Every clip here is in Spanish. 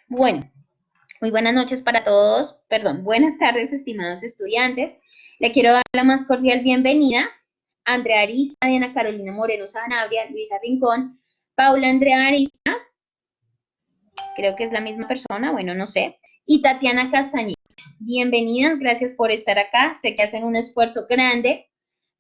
Bueno, muy buenas noches para todos, perdón, buenas tardes, estimados estudiantes. Le quiero dar la más cordial bienvenida a Andrea Ariza, Diana Carolina Moreno Sanabria, Luisa Rincón, Paula Andrea Ariza, creo que es la misma persona, bueno, no sé, y Tatiana Castañeda. Bienvenidas, gracias por estar acá. Sé que hacen un esfuerzo grande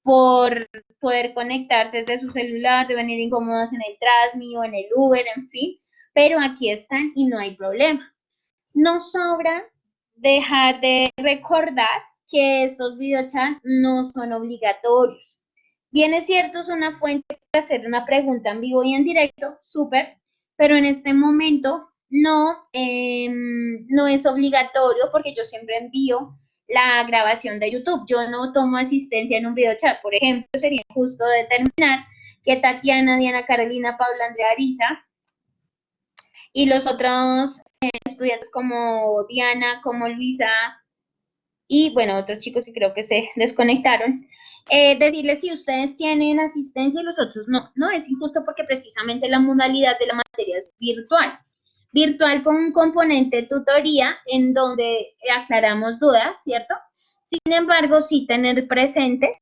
por poder conectarse desde su celular, de venir incómodas en el Transmi o en el Uber, en fin, pero aquí están y no hay problema. No sobra dejar de recordar que estos videochats no son obligatorios. Bien es cierto, es una fuente para hacer una pregunta en vivo y en directo, súper, pero en este momento no es obligatorio porque yo siempre envío la grabación de YouTube. Yo no tomo asistencia en un videochat. Por ejemplo, sería justo determinar que Tatiana, Diana Carolina, Paula, Andrea Arisa y los otros estudiantes como Diana, como Luisa y bueno, otros chicos que creo que se desconectaron, decirles si ustedes tienen asistencia y los otros no. No, es injusto porque precisamente la modalidad de la materia es virtual. Virtual con un componente tutoría en donde aclaramos dudas, ¿cierto? Sin embargo, sí tener presente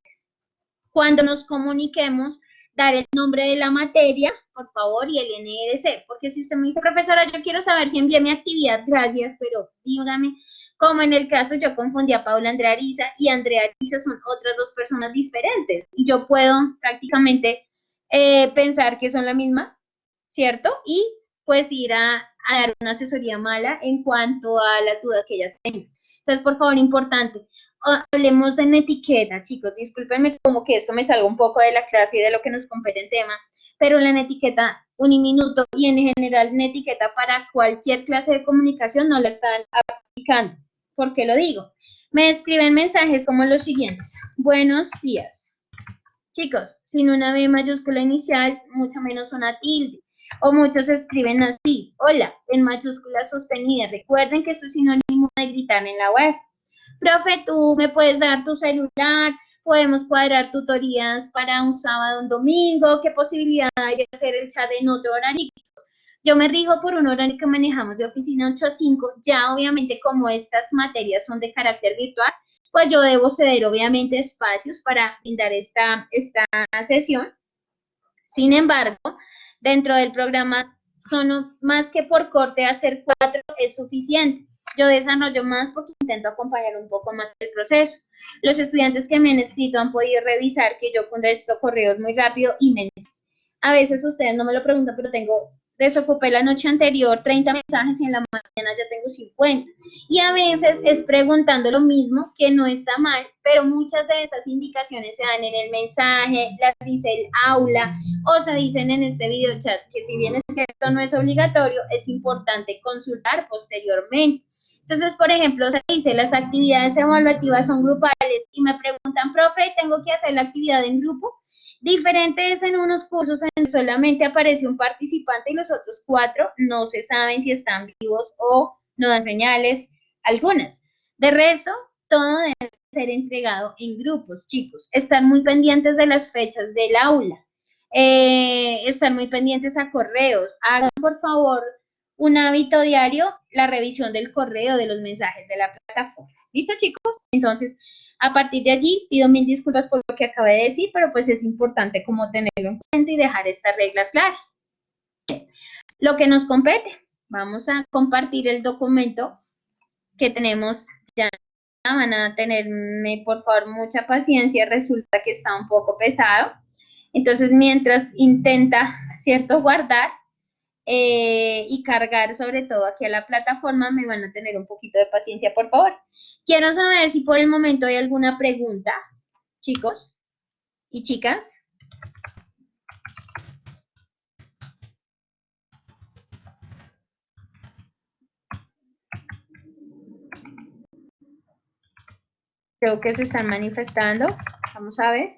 cuando nos comuniquemos, dar el nombre de la materia, por favor, y el NRC, porque si usted me dice, profesora, yo quiero saber si envié mi actividad, gracias, pero dígame, como en el caso yo confundí a Paula Andrea Ariza y Andrea Ariza son otras dos personas diferentes, y yo puedo prácticamente pensar que son la misma, ¿cierto? Y pues ir a dar una asesoría mala en cuanto a las dudas que ellas tengan. Entonces, por favor, importante, hablemos en etiqueta, chicos, discúlpenme como que esto me salga un poco de la clase y de lo que nos compete en tema, pero en etiqueta uniminuto y en general en etiqueta para cualquier clase de comunicación no la están aplicando. ¿Por qué lo digo? Me escriben mensajes como los siguientes. Buenos días. Chicos, sin una B mayúscula inicial, mucho menos una tilde. O muchos escriben así, hola, en mayúscula sostenida. Recuerden que esto es sinónimo de gritar en la web. Profe, tú me puedes dar tu celular, podemos cuadrar tutorías para un sábado, un domingo, ¿qué posibilidad hay de hacer el chat en otro horario? Yo me rijo por un horario que manejamos de oficina 8 a 5, ya obviamente como estas materias son de carácter virtual, pues yo debo ceder obviamente espacios para brindar esta sesión. Sin embargo, dentro del programa son más que por corte hacer 4 es suficiente. Yo desarrollo más porque intento acompañar un poco más el proceso. Los estudiantes que me han escrito han podido revisar que yo contesto correos muy rápido y mensajes. A veces ustedes no me lo preguntan, pero desocupé la noche anterior 30 mensajes y en la mañana ya tengo 50. Y a veces es preguntando lo mismo, que no está mal, pero muchas de estas indicaciones se dan en el mensaje, las dice el aula, o se dicen en este video chat, que si bien es cierto no es obligatorio, es importante consultar posteriormente. Entonces, por ejemplo, se dice las actividades evaluativas son grupales y me preguntan, profe, ¿tengo que hacer la actividad en grupo? Diferente es en unos cursos en solamente aparece un participante y los otros 4 no se saben si están vivos o no dan señales algunas. De resto, todo debe ser entregado en grupos, chicos. Estar muy pendientes de las fechas del aula. Estar muy pendientes a correos. Hagan, por favor, un hábito diario, la revisión del correo, de los mensajes de la plataforma. ¿Listo, chicos? Entonces, a partir de allí, pido mil disculpas por lo que acabé de decir, pero pues es importante como tenerlo en cuenta y dejar estas reglas claras. Lo que nos compete, vamos a compartir el documento que tenemos ya. Van a tenerme, por favor, mucha paciencia, resulta que está un poco pesado. Entonces, mientras intenta, ¿cierto?, guardar y cargar sobre todo aquí a la plataforma, me van a tener un poquito de paciencia, por favor. Quiero saber si por el momento hay alguna pregunta, chicos y chicas. Creo que se están manifestando. Vamos a ver.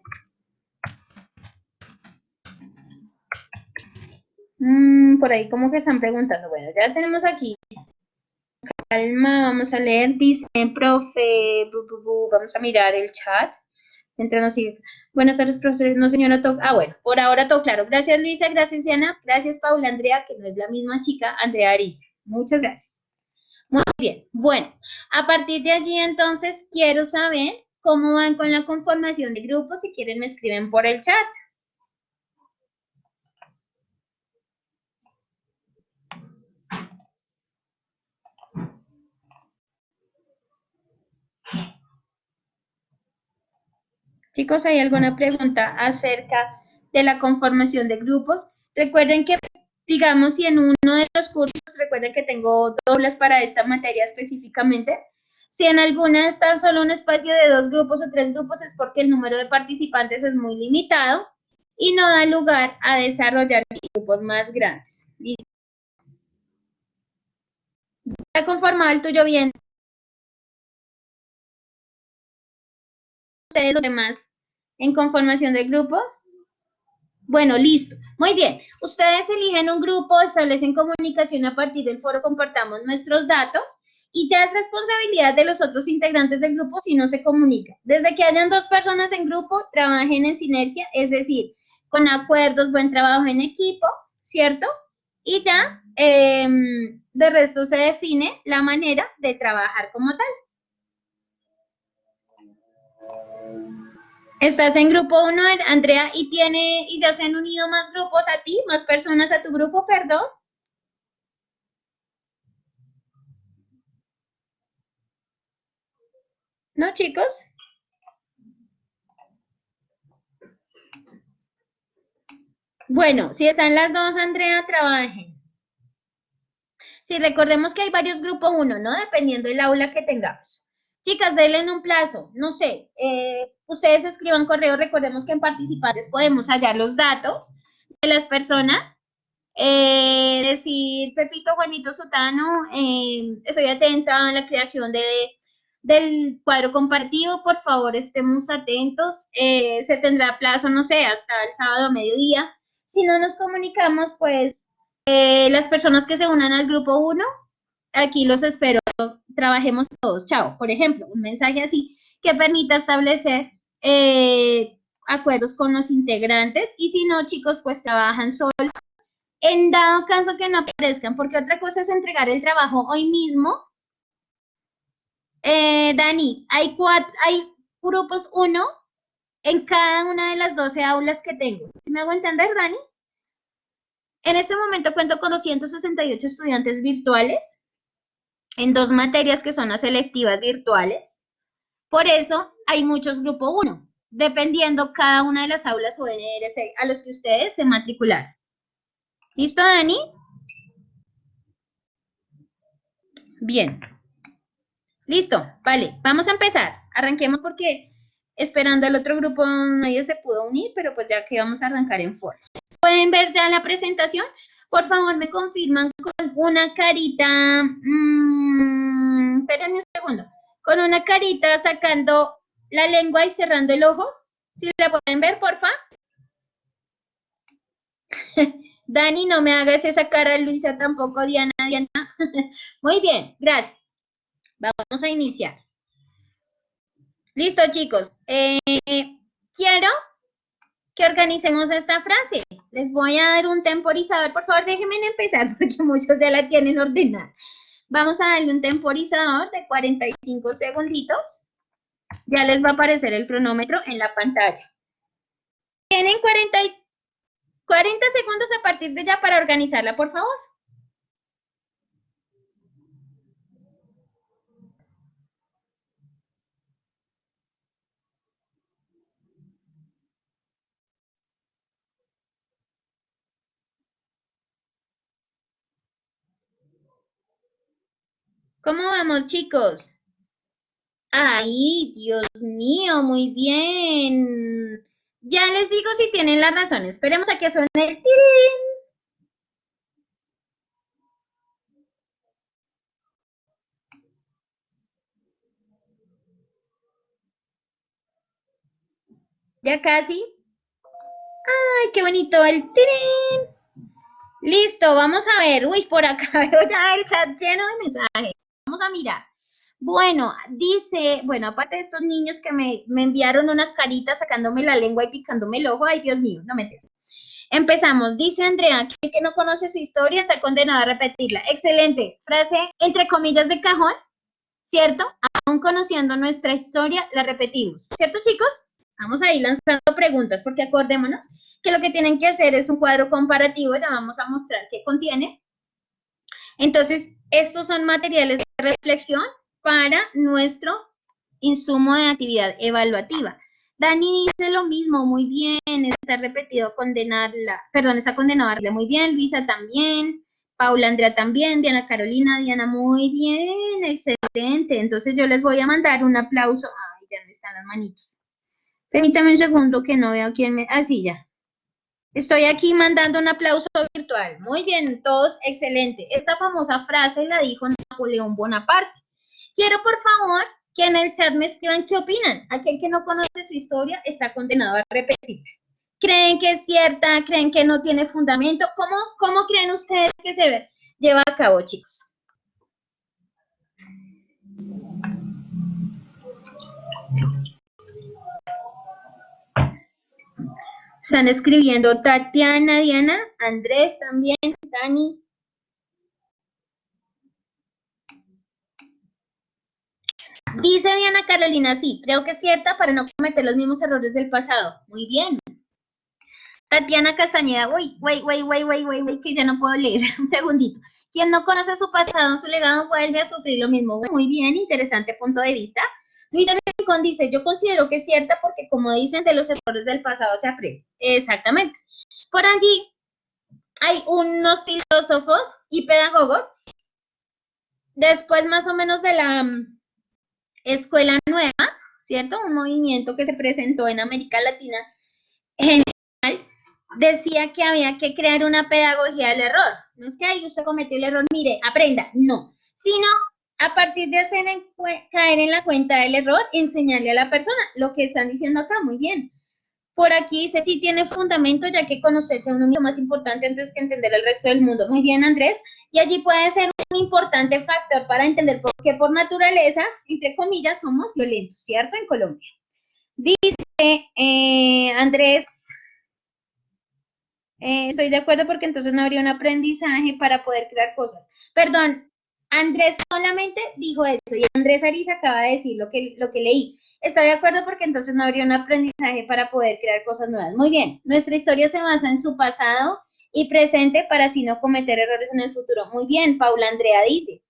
Por ahí como que están preguntando. Bueno, ya tenemos aquí. Calma, vamos a leer. Dice, profe, vamos a mirar el chat. Entre nos sigue. Buenas tardes, profesor. No, señora Toc. Ah, bueno, por ahora todo claro. Gracias, Luisa. Gracias, Diana. Gracias, Paula Andrea, que no es la misma chica, Andrea Ariza. Muchas gracias. Muy bien. Bueno, a partir de allí entonces quiero saber cómo van con la conformación de grupos. Si quieren me escriben por el chat. Chicos, ¿hay alguna pregunta acerca de la conformación de grupos? Recuerden que, digamos, si en uno de los cursos, recuerden que tengo dobles para esta materia específicamente, si en alguna está solo un espacio de 2 grupos o 3 grupos es porque el número de participantes es muy limitado y no da lugar a desarrollar grupos más grandes. ¿Está conformado el tuyo bien? ¿Ustedes los demás en conformación del grupo? Bueno, listo. Muy bien. Ustedes eligen un grupo, establecen comunicación a partir del foro, compartamos nuestros datos y ya es responsabilidad de los otros integrantes del grupo si no se comunica. Desde que hayan 2 personas en grupo, trabajen en sinergia, es decir, con acuerdos, buen trabajo en equipo, ¿cierto? Y ya, de resto se define la manera de trabajar como tal. Estás en grupo 1, Andrea, y ya se han unido más grupos a ti, más personas a tu grupo, perdón. ¿No, chicos? Bueno, si están las 2, Andrea, trabajen. Sí, recordemos que hay varios grupos 1, ¿no? Dependiendo del aula que tengamos. Chicas, denle en un plazo, no sé, ustedes escriban correo, recordemos que en participantes podemos hallar los datos de las personas, decir, Pepito, Juanito, Sotano, estoy atenta a la creación del cuadro compartido, por favor estemos atentos, se tendrá plazo, no sé, hasta el sábado a mediodía. Si no nos comunicamos, pues las personas que se unan al grupo 1, aquí los espero, trabajemos todos, chao. Por ejemplo, un mensaje así que permita establecer acuerdos con los integrantes y si no, chicos, pues trabajan solos. En dado caso que no aparezcan, porque otra cosa es entregar el trabajo hoy mismo. Dani, hay grupos 1 en cada una de las 12 aulas que tengo. ¿Me hago entender, Dani? En este momento cuento con 268 estudiantes virtuales en 2 materias que son las selectivas virtuales. Por eso hay muchos grupos 1, dependiendo cada una de las aulas o NRC a los que ustedes se matricularon. ¿Listo, Dani? Bien. Listo, vale, vamos a empezar. Arranquemos porque esperando al otro grupo nadie se pudo unir, pero pues ya que vamos a arrancar en foro. ¿Pueden ver ya la presentación? Por favor, me confirman con una carita, espérenme un segundo, con una carita sacando la lengua y cerrando el ojo. ¿Sí la pueden ver, porfa? Dani, no me hagas esa cara, Luisa, tampoco, Diana. Muy bien, gracias. Vamos a iniciar. Listo, chicos. Quiero que organicemos esta frase. Les voy a dar un temporizador. Por favor, déjenme empezar porque muchos ya la tienen ordenada. Vamos a darle un temporizador de 45 segunditos. Ya les va a aparecer el cronómetro en la pantalla. Tienen 40 segundos a partir de ya para organizarla, por favor. ¿Cómo vamos, chicos? Ay, Dios mío, muy bien. Ya les digo si tienen la razón. Esperemos a que suene el tirín. Ya casi. Ay, qué bonito el tirín. Listo, vamos a ver. Uy, por acá veo ya el chat lleno de mensajes. Vamos a mirar. Bueno, dice, bueno, aparte de estos niños que me enviaron una carita sacándome la lengua y picándome el ojo, ay, Dios mío, no me entiendes. Empezamos. Dice Andrea, aquel que no conoce su historia está condenado a repetirla. Excelente. Frase, entre comillas, de cajón, ¿cierto? Aún conociendo nuestra historia, la repetimos. ¿Cierto, chicos? Vamos a ir lanzando preguntas, porque acordémonos que lo que tienen que hacer es un cuadro comparativo. Ya vamos a mostrar qué contiene. Entonces, estos son materiales de reflexión para nuestro insumo de actividad evaluativa. Dani dice lo mismo, muy bien, está repetido condenarla, perdón, está condenado a darle muy bien, Luisa también, Paula Andrea también, Diana Carolina, Diana muy bien, excelente. Entonces yo les voy a mandar un aplauso. Ay, ya no están las manitos. Permítame un segundo que no veo quién me... Ah, sí, ya. Estoy aquí mandando un aplauso virtual. Muy bien, todos, excelente. Esta famosa frase la dijo Napoleón Bonaparte. Quiero, por favor, que en el chat me escriban qué opinan. Aquel que no conoce su historia está condenado a repetirla. ¿Creen que es cierta? ¿Creen que no tiene fundamento? ¿Cómo creen ustedes que se lleva a cabo, chicos? Están escribiendo Tatiana, Diana, Andrés también, Dani. Dice Diana Carolina, sí, creo que es cierta para no cometer los mismos errores del pasado. Muy bien. Tatiana Castañeda, uy, que ya no puedo leer, un segundito. Quien no conoce su pasado, su legado, vuelve a sufrir lo mismo. Muy bien, interesante punto de vista. Luisa Rincón dice, yo considero que es cierta porque como dicen, de los errores del pasado se aprende. Exactamente. Por allí hay unos filósofos y pedagogos, después más o menos de la Escuela Nueva, ¿cierto? Un movimiento que se presentó en América Latina en general, decía que había que crear una pedagogía del error. No es que ahí usted cometió el error, mire, aprenda, no. Sino a partir de hacer caer en la cuenta del error, enseñarle a la persona lo que están diciendo acá, muy bien. Por aquí dice, sí tiene fundamento, ya que conocerse a uno mismo es más importante antes que entender el resto del mundo. Muy bien, Andrés. Y allí puede ser un importante factor para entender por qué por naturaleza, entre comillas, somos violentos, ¿cierto? En Colombia. Dice Andrés, estoy de acuerdo porque entonces no habría un aprendizaje para poder crear cosas. Perdón, Andrés solamente dijo eso y Andrés Ariza acaba de decir lo que leí. Estoy de acuerdo porque entonces no habría un aprendizaje para poder crear cosas nuevas. Muy bien, nuestra historia se basa en su pasado y presente para así no cometer errores en el futuro. Muy bien, Paula Andrea dice.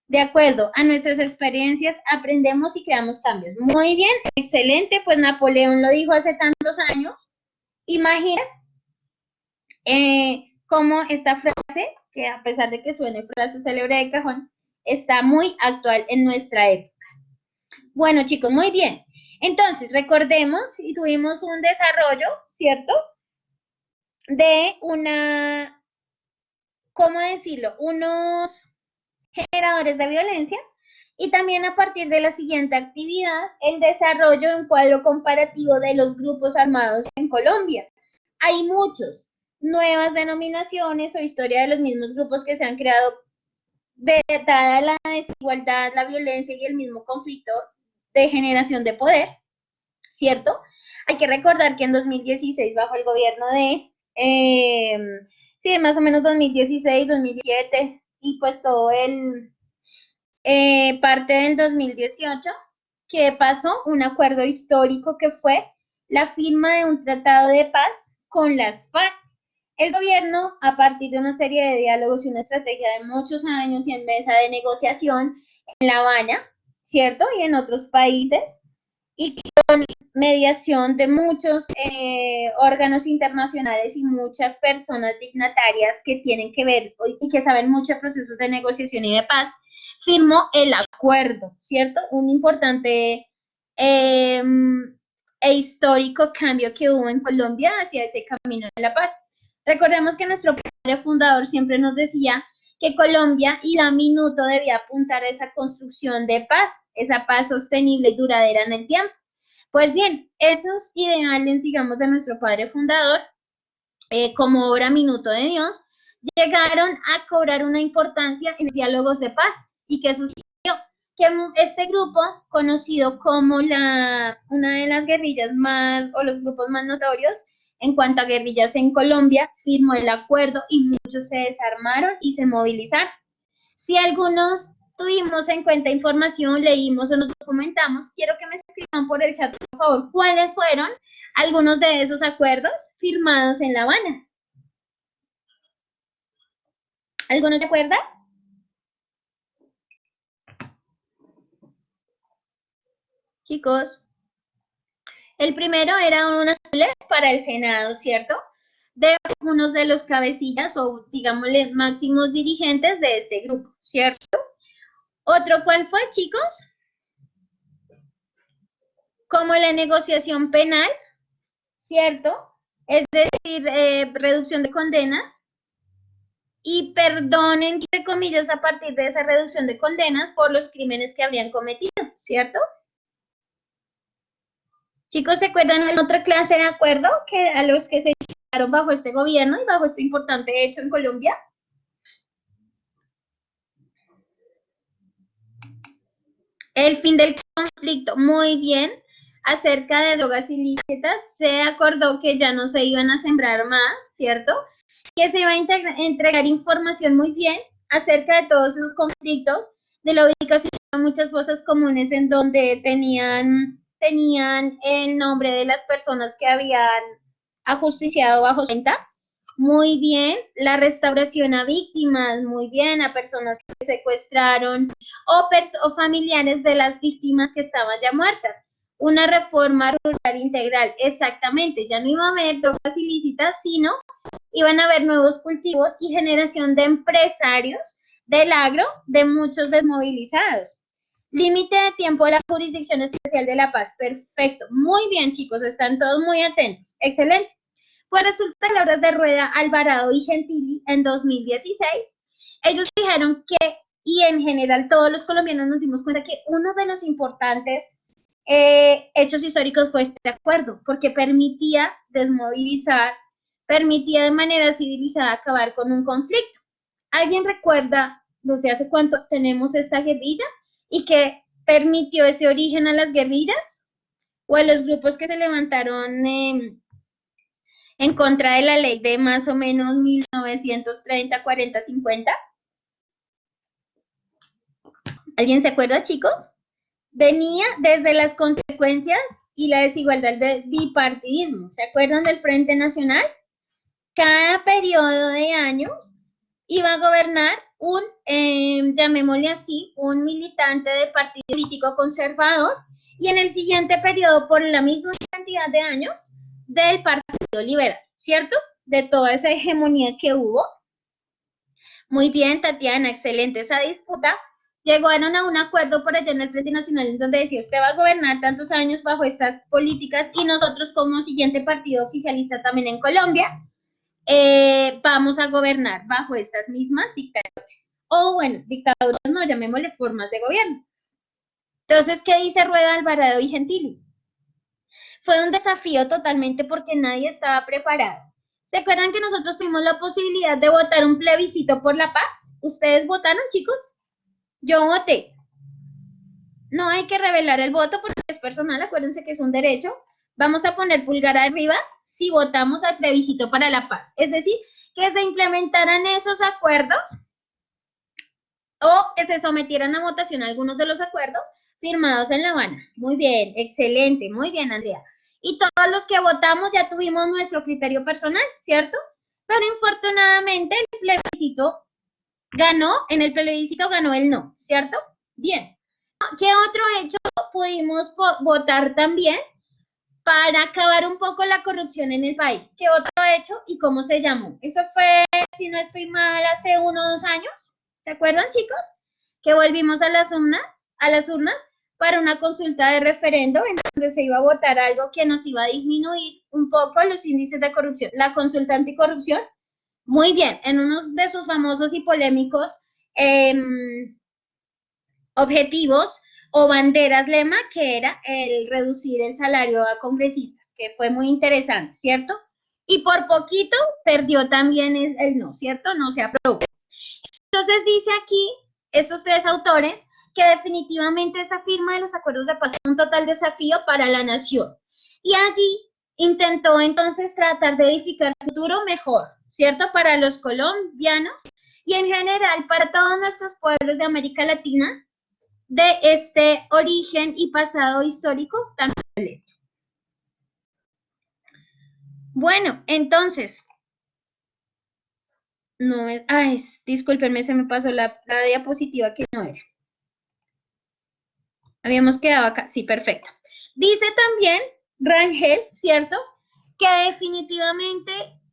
De acuerdo a nuestras experiencias aprendemos y creamos cambios. Muy bien, excelente, pues Napoleón lo dijo hace tantos años. Imagina cómo esta frase, que a pesar de que suene frase célebre de cajón, está muy actual en nuestra época. Bueno, chicos, muy bien. Entonces, recordemos y tuvimos un desarrollo, ¿cierto? De una, ¿cómo decirlo? Unos generadores de violencia y también a partir de la siguiente actividad, el desarrollo de un cuadro comparativo de los grupos armados en Colombia. Hay muchos, nuevas denominaciones o historia de los mismos grupos que se han creado dada la desigualdad, la violencia y el mismo conflicto de generación de poder, ¿cierto? Hay que recordar que en 2016, bajo el gobierno de, sí, más o menos 2016, 2017, y pues todo el, parte del 2018, que pasó un acuerdo histórico que fue la firma de un tratado de paz con las FARC. El gobierno, a partir de una serie de diálogos y una estrategia de muchos años y en mesa de negociación en La Habana, ¿cierto? Y en otros países, y con mediación de muchos órganos internacionales y muchas personas dignatarias que tienen que ver y que saben mucho de procesos de negociación y de paz, firmó el acuerdo, ¿cierto? Un importante e histórico cambio que hubo en Colombia hacia ese camino de la paz. Recordemos que nuestro padre fundador siempre nos decía que Colombia y la minuto debía apuntar a esa construcción de paz, esa paz sostenible y duradera en el tiempo. Pues bien, esos ideales, digamos, de nuestro padre fundador, como obra minuto de Dios, llegaron a cobrar una importancia en los diálogos de paz. ¿Y qué sucedió? Que este grupo, conocido como una de las guerrillas más, o los grupos más notorios, en cuanto a guerrillas en Colombia, firmó el acuerdo y muchos se desarmaron y se movilizaron. Si algunos tuvimos en cuenta información, leímos o nos documentamos, quiero que me escriban por el chat, por favor, cuáles fueron algunos de esos acuerdos firmados en La Habana. ¿Alguno se acuerda? Chicos, el primero era unas azules para el Senado, ¿cierto? De algunos de los cabecillas o, digámosle, máximos dirigentes de este grupo, ¿cierto? ¿Otro cuál fue, chicos? Como la negociación penal, ¿cierto? Es decir, reducción de condenas y perdón, entre comillas, a partir de esa reducción de condenas por los crímenes que habrían cometido, ¿cierto? Chicos, ¿se acuerdan de otra clase de acuerdo que a los que se llegaron bajo este gobierno y bajo este importante hecho en Colombia? El fin del conflicto, muy bien. Acerca de drogas ilícitas, se acordó que ya no se iban a sembrar más, ¿cierto? Que se iba a entregar información muy bien acerca de todos esos conflictos, de la ubicación de muchas fosas comunes en donde tenían el nombre de las personas que habían ajusticiado bajo cuenta. Muy bien, la restauración a víctimas, muy bien, a personas que secuestraron o familiares de las víctimas que estaban ya muertas. Una reforma rural integral, exactamente, ya no iba a haber drogas ilícitas, sino iban a haber nuevos cultivos y generación de empresarios del agro de muchos desmovilizados. Límite de tiempo de la Jurisdicción Especial de la Paz, perfecto, muy bien chicos, están todos muy atentos, excelente. Pues resulta que las obras de Rueda, Alvarado y Gentili en 2016, ellos dijeron que, y en general todos los colombianos nos dimos cuenta que uno de los importantes hechos históricos fue este acuerdo, porque permitía desmovilizar, permitía de manera civilizada acabar con un conflicto. ¿Alguien recuerda desde hace cuánto tenemos esta guerrilla y que permitió ese origen a las guerrillas o a los grupos que se levantaron en contra de la ley de más o menos 1930, 40, 50? ¿Alguien se acuerda, chicos? Venía desde las consecuencias y la desigualdad del bipartidismo. ¿Se acuerdan del Frente Nacional? Cada periodo de años iba a gobernar un, llamémosle así, un militante del partido político conservador y en el siguiente periodo, por la misma cantidad de años, del Partido Liberal, ¿cierto? De toda esa hegemonía que hubo. Muy bien, Tatiana, excelente esa disputa. Llegaron a un acuerdo por allá en el Frente Nacional en donde decía, usted va a gobernar tantos años bajo estas políticas y nosotros como siguiente partido oficialista también en Colombia, vamos a gobernar bajo estas mismas dictaduras. O bueno, dictaduras no, llamémosle formas de gobierno. Entonces, ¿qué dice Rueda, Alvarado y Gentili? Fue un desafío totalmente porque nadie estaba preparado. ¿Se acuerdan que nosotros tuvimos la posibilidad de votar un plebiscito por la paz? ¿Ustedes votaron, chicos? Yo voté. No hay que revelar el voto porque es personal, acuérdense que es un derecho. Vamos a poner pulgar arriba si votamos al plebiscito para la paz. Es decir, que se implementaran esos acuerdos o que se sometieran a votación algunos de los acuerdos firmados en La Habana. Muy bien, excelente, muy bien, Andrea. Y todos los que votamos ya tuvimos nuestro criterio personal, ¿cierto? Pero infortunadamente el plebiscito ganó, en el plebiscito ganó el no, ¿cierto? Bien. ¿Qué otro hecho pudimos votar también para acabar un poco la corrupción en el país? ¿Qué otro hecho y cómo se llamó? Eso fue, si no estoy mal, hace 1 o 2 años. ¿Se acuerdan, chicos? Que volvimos a las urnas para una consulta de referendo en donde se iba a votar algo que nos iba a disminuir un poco los índices de corrupción. La consulta anticorrupción. Muy bien, en uno de sus famosos y polémicos objetivos o banderas lema, que era el reducir el salario a congresistas, que fue muy interesante, ¿cierto? Y por poquito perdió también el no, ¿cierto? No se aprobó. Entonces dice aquí, estos 3 autores, que definitivamente esa firma de los acuerdos de paz es un total desafío para la nación. Y allí intentó entonces tratar de edificar su futuro mejor, ¿cierto? Para los colombianos y en general para todos nuestros pueblos de América Latina de este origen y pasado histórico tan violento. Bueno, entonces, no es, ay, discúlpenme, se me pasó la diapositiva que no era. Habíamos quedado acá, sí, perfecto. Dice también Rangel, ¿cierto? Que definitivamente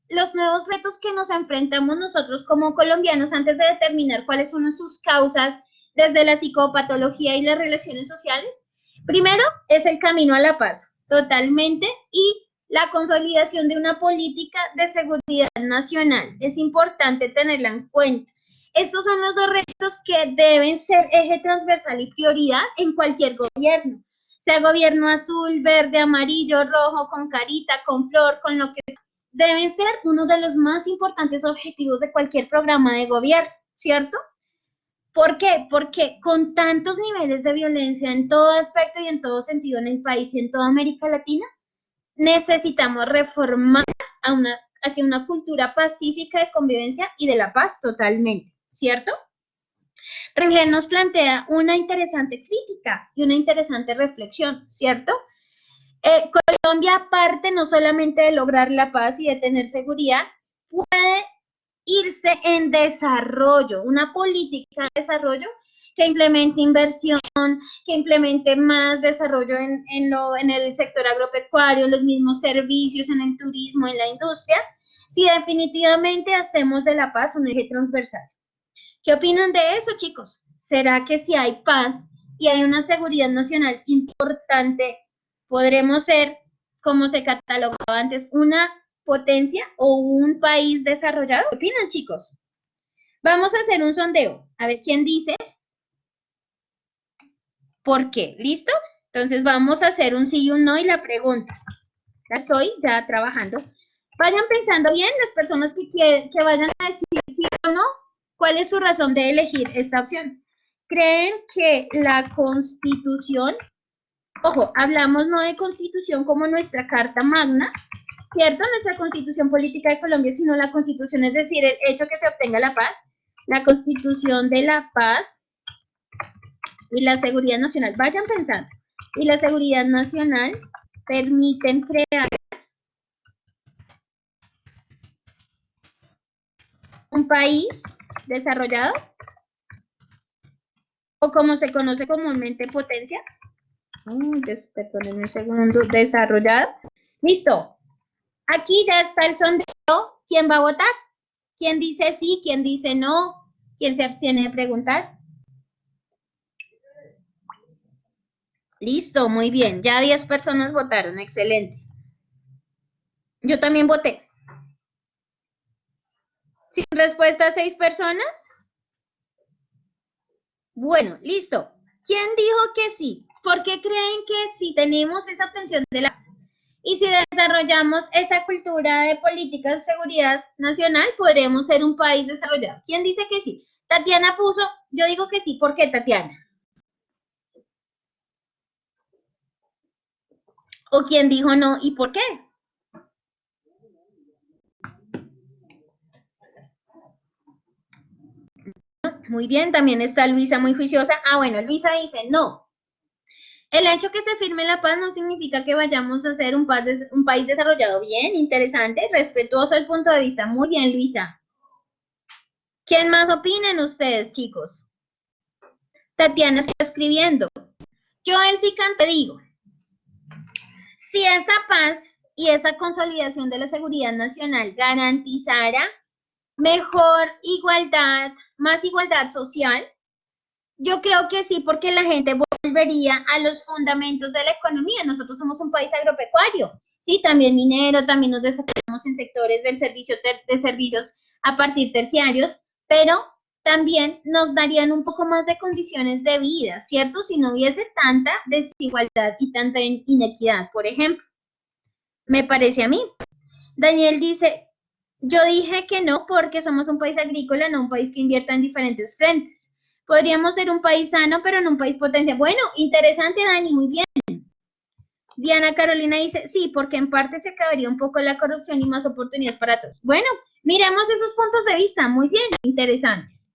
los nuevos retos que nos enfrentamos nosotros como colombianos antes de determinar cuáles son sus causas desde la psicopatología y las relaciones sociales, primero es el camino a la paz, totalmente, y la consolidación de una política de seguridad nacional. Es importante tenerla en cuenta. Estos son los dos retos que deben ser eje transversal y prioridad en cualquier gobierno, sea gobierno azul, verde, amarillo, rojo, con carita, con flor, con lo que sea. Deben ser uno de los más importantes objetivos de cualquier programa de gobierno, ¿cierto? ¿Por qué? Porque con tantos niveles de violencia en todo aspecto y en todo sentido en el país y en toda América Latina, necesitamos reformar hacia una cultura pacífica de convivencia y de la paz totalmente, ¿cierto? Rangel nos plantea una interesante crítica y una interesante reflexión, ¿cierto? Colombia, aparte no solamente de lograr la paz y de tener seguridad, puede irse en desarrollo, una política de desarrollo que implemente inversión, que implemente más desarrollo en el sector agropecuario, en los mismos servicios, en el turismo, en la industria, si definitivamente hacemos de la paz un eje transversal. ¿Qué opinan de eso, chicos? ¿Será que si hay paz y hay una seguridad nacional importante, podremos ser, como se catalogaba antes, una potencia o un país desarrollado? ¿Qué opinan, chicos? Vamos a hacer un sondeo. A ver quién dice por qué. ¿Listo? Entonces vamos a hacer un sí y un no y la pregunta. Ya estoy ya trabajando. Vayan pensando bien las personas que vayan a decir sí o no. ¿Cuál es su razón de elegir esta opción? ¿Creen que la Constitución, ojo, hablamos no de Constitución como nuestra Carta Magna, ¿cierto? Nuestra Constitución Política de Colombia, sino la Constitución, es decir, el hecho que se obtenga la paz, la Constitución de la paz y la seguridad nacional. Vayan pensando. Y la seguridad nacional permiten crear un país desarrollado, o como se conoce comúnmente, potencia. Perdónenme un segundo, desarrollado. Listo. Aquí ya está el sondeo. ¿Quién va a votar? ¿Quién dice sí? ¿Quién dice no? ¿Quién se abstiene de preguntar? Listo, muy bien. Ya 10 personas votaron. Excelente. Yo también voté. ¿Sin respuesta 6 personas? Bueno, listo. ¿Quién dijo que sí? ¿Por qué creen que si tenemos esa obtención de la paz y si desarrollamos esa cultura de políticas de seguridad nacional, podremos ser un país desarrollado? ¿Quién dice que sí? Tatiana puso, yo digo que sí. ¿Por qué, Tatiana? ¿O quién dijo no y por qué? Muy bien, también está Luisa muy juiciosa. Ah, bueno, Luisa dice no. El hecho que se firme la paz no significa que vayamos a ser un país desarrollado. Bien, interesante, respetuoso el punto de vista. Muy bien, Luisa. ¿Quién más opinan ustedes, chicos? Tatiana está escribiendo. Yo, Elsica, te digo, si esa paz y esa consolidación de la seguridad nacional garantizara mejor igualdad, más igualdad social, yo creo que sí, porque la gente volvería a los fundamentos de la economía. Nosotros somos un país agropecuario, sí, también minero, también nos desarrollamos en sectores del de servicios a partir terciarios, pero también nos darían un poco más de condiciones de vida, ¿cierto? Si no hubiese tanta desigualdad y tanta inequidad, por ejemplo. Me parece a mí. Daniel dice, yo dije que no porque somos un país agrícola, no un país que invierta en diferentes frentes. Podríamos ser un país sano, pero no un país potencia. Bueno, interesante, Dani, muy bien. Diana Carolina dice, sí, porque en parte se acabaría un poco la corrupción y más oportunidades para todos. Bueno, miremos esos puntos de vista, muy bien, interesantes.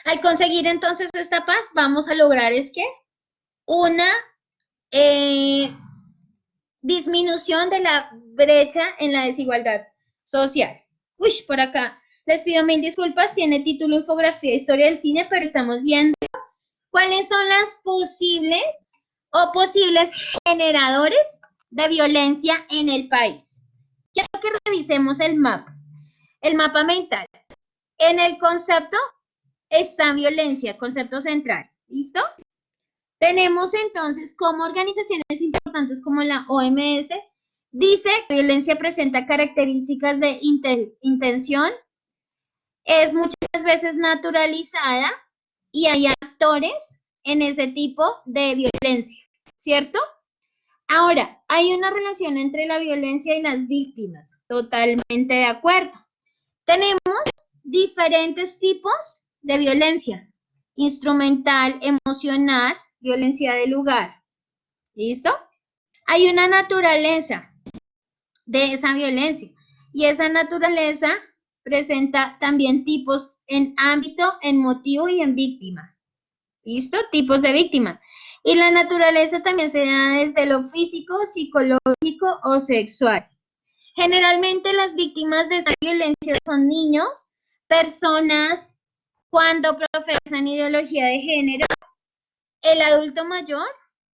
Al conseguir entonces esta paz, vamos a lograr es que una disminución de la brecha en la desigualdad social. Uy, por acá, les pido mil disculpas, tiene título Infografía Historia del Cine, pero estamos viendo cuáles son las posibles generadores de violencia en el país. Quiero que revisemos el mapa mental. En el concepto está violencia, concepto central, ¿listo? Tenemos entonces como organizaciones importantes como la OMS, dice que la violencia presenta características de intención, es muchas veces naturalizada y hay actores en ese tipo de violencia, ¿cierto? Ahora, hay una relación entre la violencia y las víctimas, totalmente de acuerdo. Tenemos diferentes tipos de violencia, instrumental, emocional, violencia de lugar, ¿listo? Hay una naturaleza de esa violencia y esa naturaleza presenta también tipos en ámbito, en motivo y en víctima, ¿listo? Tipos de víctima. Y la naturaleza también se da desde lo físico, psicológico o sexual. Generalmente las víctimas de esa violencia son niños, personas cuando profesan ideología de género, el adulto mayor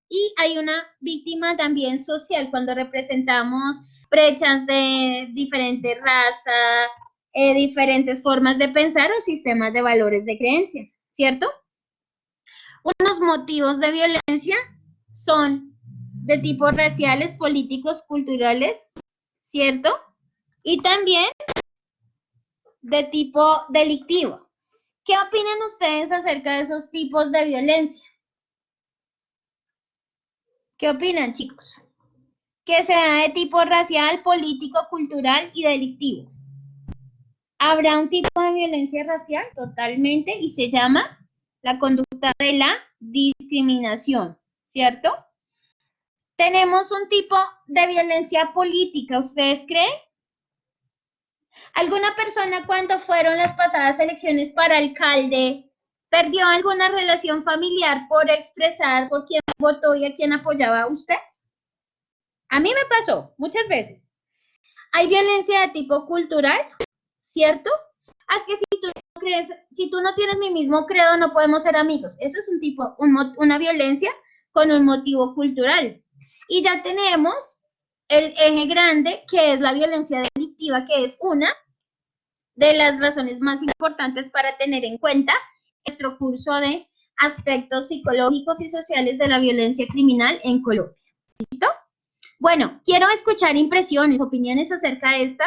y hay una víctima también social cuando representamos brechas de diferentes razas, diferentes formas de pensar o sistemas de valores de creencias, ¿cierto? Unos motivos de violencia son de tipo raciales, políticos, culturales, ¿cierto? Y también de tipo delictivo. ¿Qué opinan ustedes acerca de esos tipos de violencia? ¿Qué opinan, chicos? Que sea de tipo racial, político, cultural y delictivo. ¿Habrá un tipo de violencia racial? Totalmente, y se llama la conducta de la discriminación, ¿cierto? Tenemos un tipo de violencia política, ¿ustedes creen? ¿Alguna persona cuando fueron las pasadas elecciones para alcalde perdió alguna relación familiar por expresar por quién votó y a quién apoyaba a usted? A mí me pasó muchas veces. Hay violencia de tipo cultural, ¿cierto? Es que si tú no tienes mi mismo credo, no podemos ser amigos. Eso es una violencia con un motivo cultural. Y ya tenemos el eje grande, que es la violencia delictiva, que es una de las razones más importantes para tener en cuenta nuestro curso de aspectos psicológicos y sociales de la violencia criminal en Colombia. ¿Listo? Bueno, quiero escuchar impresiones, opiniones acerca de esta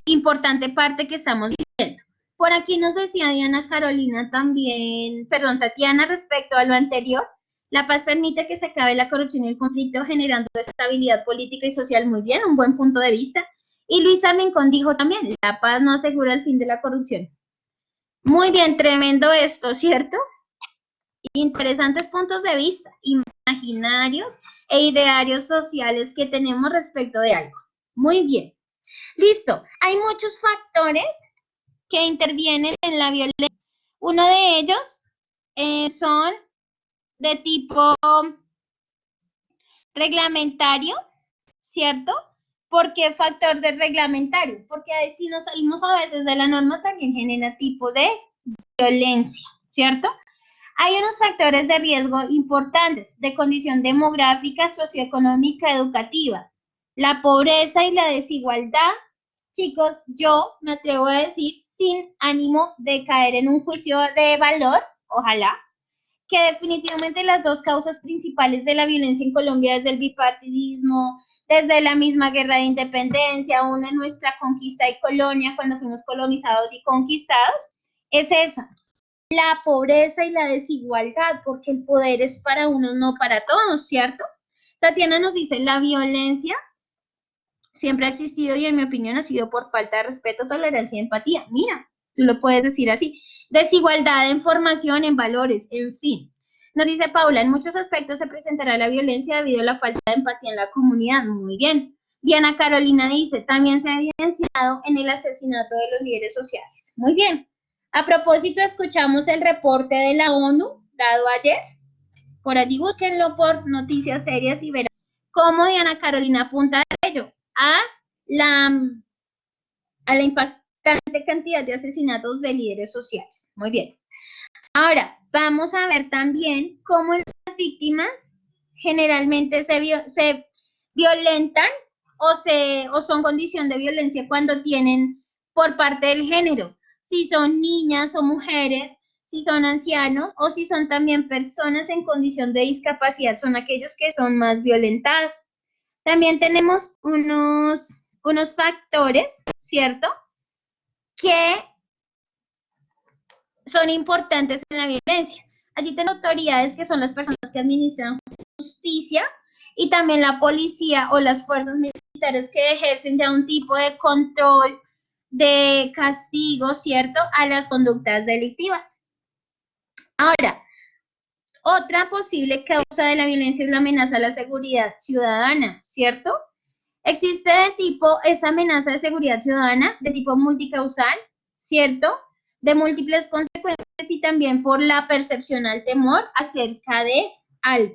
importante parte que estamos viendo. Por aquí nos decía Diana Carolina también, perdón, Tatiana, respecto a lo anterior, la paz permite que se acabe la corrupción y el conflicto generando estabilidad política y social. Muy bien, un buen punto de vista. Y Luis Armincón dijo también, la paz no asegura el fin de la corrupción. Muy bien, tremendo esto, ¿cierto? Interesantes puntos de vista, imaginarios e idearios sociales que tenemos respecto de algo. Muy bien. Listo. Hay muchos factores que intervienen en la violencia. Uno de ellos son de tipo reglamentario, ¿cierto? ¿Por qué factor de reglamentario? Porque si nos salimos a veces de la norma también genera tipo de violencia, ¿cierto? Hay unos factores de riesgo importantes de condición demográfica, socioeconómica, educativa. La pobreza y la desigualdad, chicos, yo me atrevo a decir sin ánimo de caer en un juicio de valor, ojalá, que definitivamente las dos causas principales de la violencia en Colombia desde el bipartidismo, desde la misma guerra de independencia, una en nuestra conquista y colonia, cuando fuimos colonizados y conquistados, es esa, la pobreza y la desigualdad, porque el poder es para unos, no para todos, ¿cierto? Tatiana nos dice, la violencia siempre ha existido y en mi opinión ha sido por falta de respeto, tolerancia y empatía. Mira, tú lo puedes decir así. Desigualdad en formación, en valores, en fin. Nos dice Paula, en muchos aspectos se presentará la violencia debido a la falta de empatía en la comunidad. Muy bien. Diana Carolina dice, también se ha evidenciado en el asesinato de los líderes sociales. Muy bien. A propósito, escuchamos el reporte de la ONU dado ayer. Por allí búsquenlo por noticias serias y verán cómo Diana Carolina apunta a ello, a la impactante cantidad de asesinatos de líderes sociales. Muy bien. Ahora, vamos a ver también cómo las víctimas generalmente se violentan o son condición de violencia cuando tienen por parte del género. Si son niñas o mujeres, si son ancianos o si son también personas en condición de discapacidad, son aquellos que son más violentados. También tenemos unos factores, ¿cierto?, que son importantes en la violencia. Allí tenemos autoridades que son las personas que administran justicia y también la policía o las fuerzas militares que ejercen ya un tipo de control, de castigo, ¿cierto?, a las conductas delictivas. Ahora, otra posible causa de la violencia es la amenaza a la seguridad ciudadana, ¿cierto? Existe esa amenaza de seguridad ciudadana de tipo multicausal, ¿cierto?, de múltiples consecuencias y también por la percepción al temor acerca de algo.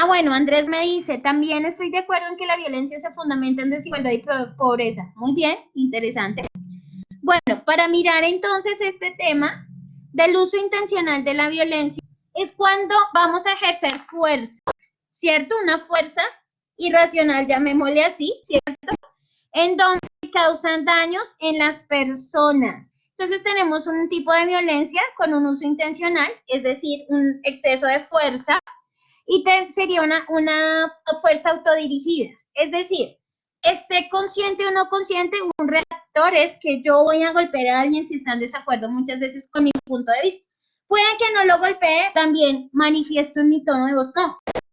Bueno, Andrés me dice, también estoy de acuerdo en que la violencia se fundamenta en desigualdad y pobreza. Muy bien, interesante. Bueno, para mirar entonces este tema del uso intencional de la violencia, es cuando vamos a ejercer fuerza, ¿cierto? Una fuerza irracional, llamémosle así, ¿cierto? En donde causan daños en las personas. Entonces tenemos un tipo de violencia con un uso intencional, es decir, un exceso de fuerza, y sería una fuerza autodirigida, es decir, esté consciente o no consciente, un reactor es que yo voy a golpear a alguien si están en desacuerdo muchas veces con mi punto de vista. Puede que no lo golpee, también manifiesto en mi tono de voz,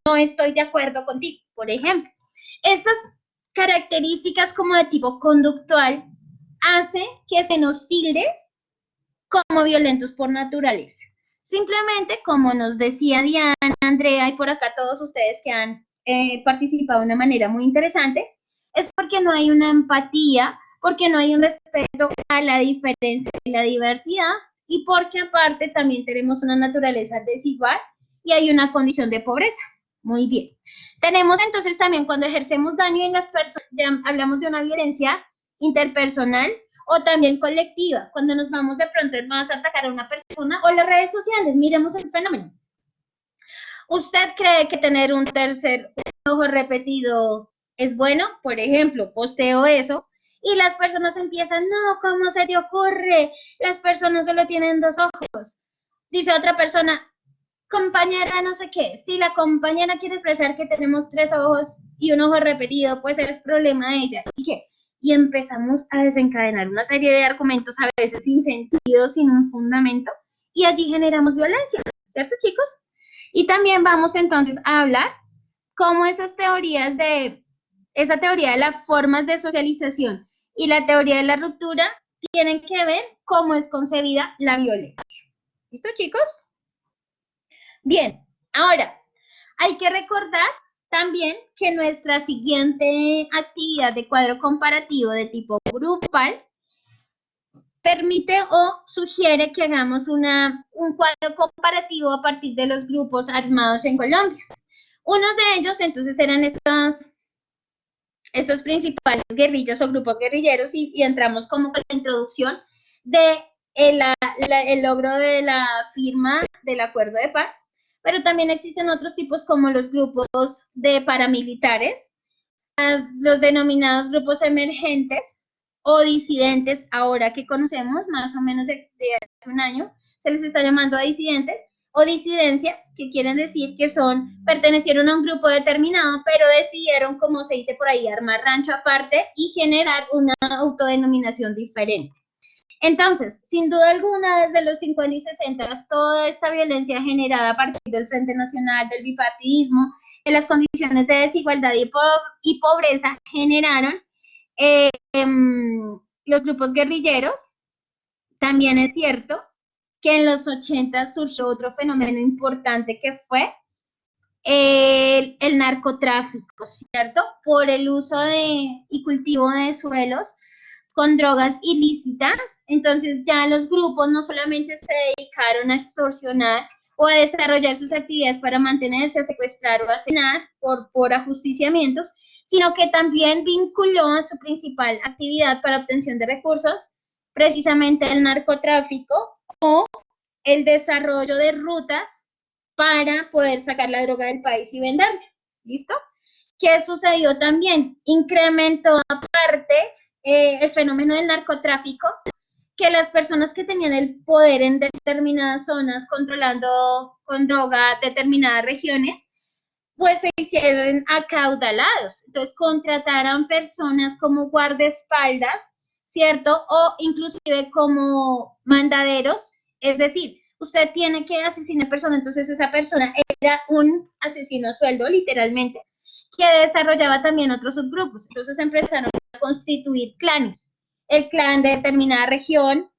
no estoy de acuerdo contigo, por ejemplo. Estas características como de tipo conductual hace que se nos tilde como violentos por naturaleza. Simplemente, como nos decía Diana, Andrea y por acá todos ustedes que han participado de una manera muy interesante, es porque no hay una empatía, porque no hay un respeto a la diferencia y la diversidad, y porque aparte también tenemos una naturaleza desigual y hay una condición de pobreza. Muy bien. Tenemos entonces también cuando ejercemos daño en las personas, ya hablamos de una violencia interpersonal o también colectiva, cuando nos vamos de pronto más a atacar a una persona o las redes sociales. Miremos el fenómeno. ¿Usted cree que tener un tercer ojo repetido es bueno? Por ejemplo, posteo eso y las personas empiezan, no, ¿cómo se te ocurre? Las personas solo tienen dos ojos. Dice otra persona, compañera no sé qué, si la compañera quiere expresar que tenemos tres ojos y un ojo repetido, pues es problema de ella. ¿Y qué? Y empezamos a desencadenar una serie de argumentos a veces sin sentido, sin un fundamento, y allí generamos violencia, ¿cierto, chicos? Y también vamos entonces a hablar cómo esa teoría de las formas de socialización y la teoría de la ruptura tienen que ver cómo es concebida la violencia. ¿Listo, chicos? Bien, ahora, hay que recordar también que nuestra siguiente actividad de cuadro comparativo de tipo grupal permite o sugiere que hagamos un cuadro comparativo a partir de los grupos armados en Colombia. Unos de ellos, entonces, eran estos principales guerrillas o grupos guerrilleros y entramos como con la introducción de el logro de la firma del acuerdo de paz. Pero también existen otros tipos como los grupos de paramilitares, los denominados grupos emergentes o disidentes, ahora que conocemos más o menos de hace un año, se les está llamando a disidentes o disidencias, que quieren decir que pertenecieron a un grupo determinado, pero decidieron, como se dice por ahí, armar rancho aparte y generar una autodenominación diferente. Entonces, sin duda alguna, desde los 50 y 60, toda esta violencia generada a partir del Frente Nacional, del bipartidismo, de las condiciones de desigualdad y pobreza, generaron los grupos guerrilleros. También es cierto que en los 80 surgió otro fenómeno importante que fue el narcotráfico, ¿cierto? Por el uso y cultivo de suelos con drogas ilícitas. Entonces ya los grupos no solamente se dedicaron a extorsionar o a desarrollar sus actividades para mantenerse, a secuestrar o a asesinar por ajusticiamientos, sino que también vinculó a su principal actividad para obtención de recursos precisamente el narcotráfico o el desarrollo de rutas para poder sacar la droga del país y venderla. ¿Listo? ¿Qué sucedió también? Incrementó aparte el fenómeno del narcotráfico, que las personas que tenían el poder en determinadas zonas, controlando con droga determinadas regiones, pues se hicieron acaudalados. Entonces contrataron personas como guardaespaldas, ¿cierto? O inclusive como mandaderos, es decir, usted tiene que asesinar personas, entonces esa persona era un asesino a sueldo, literalmente, que desarrollaba también otros subgrupos. Entonces empezaron a constituir clanes. El clan de determinada región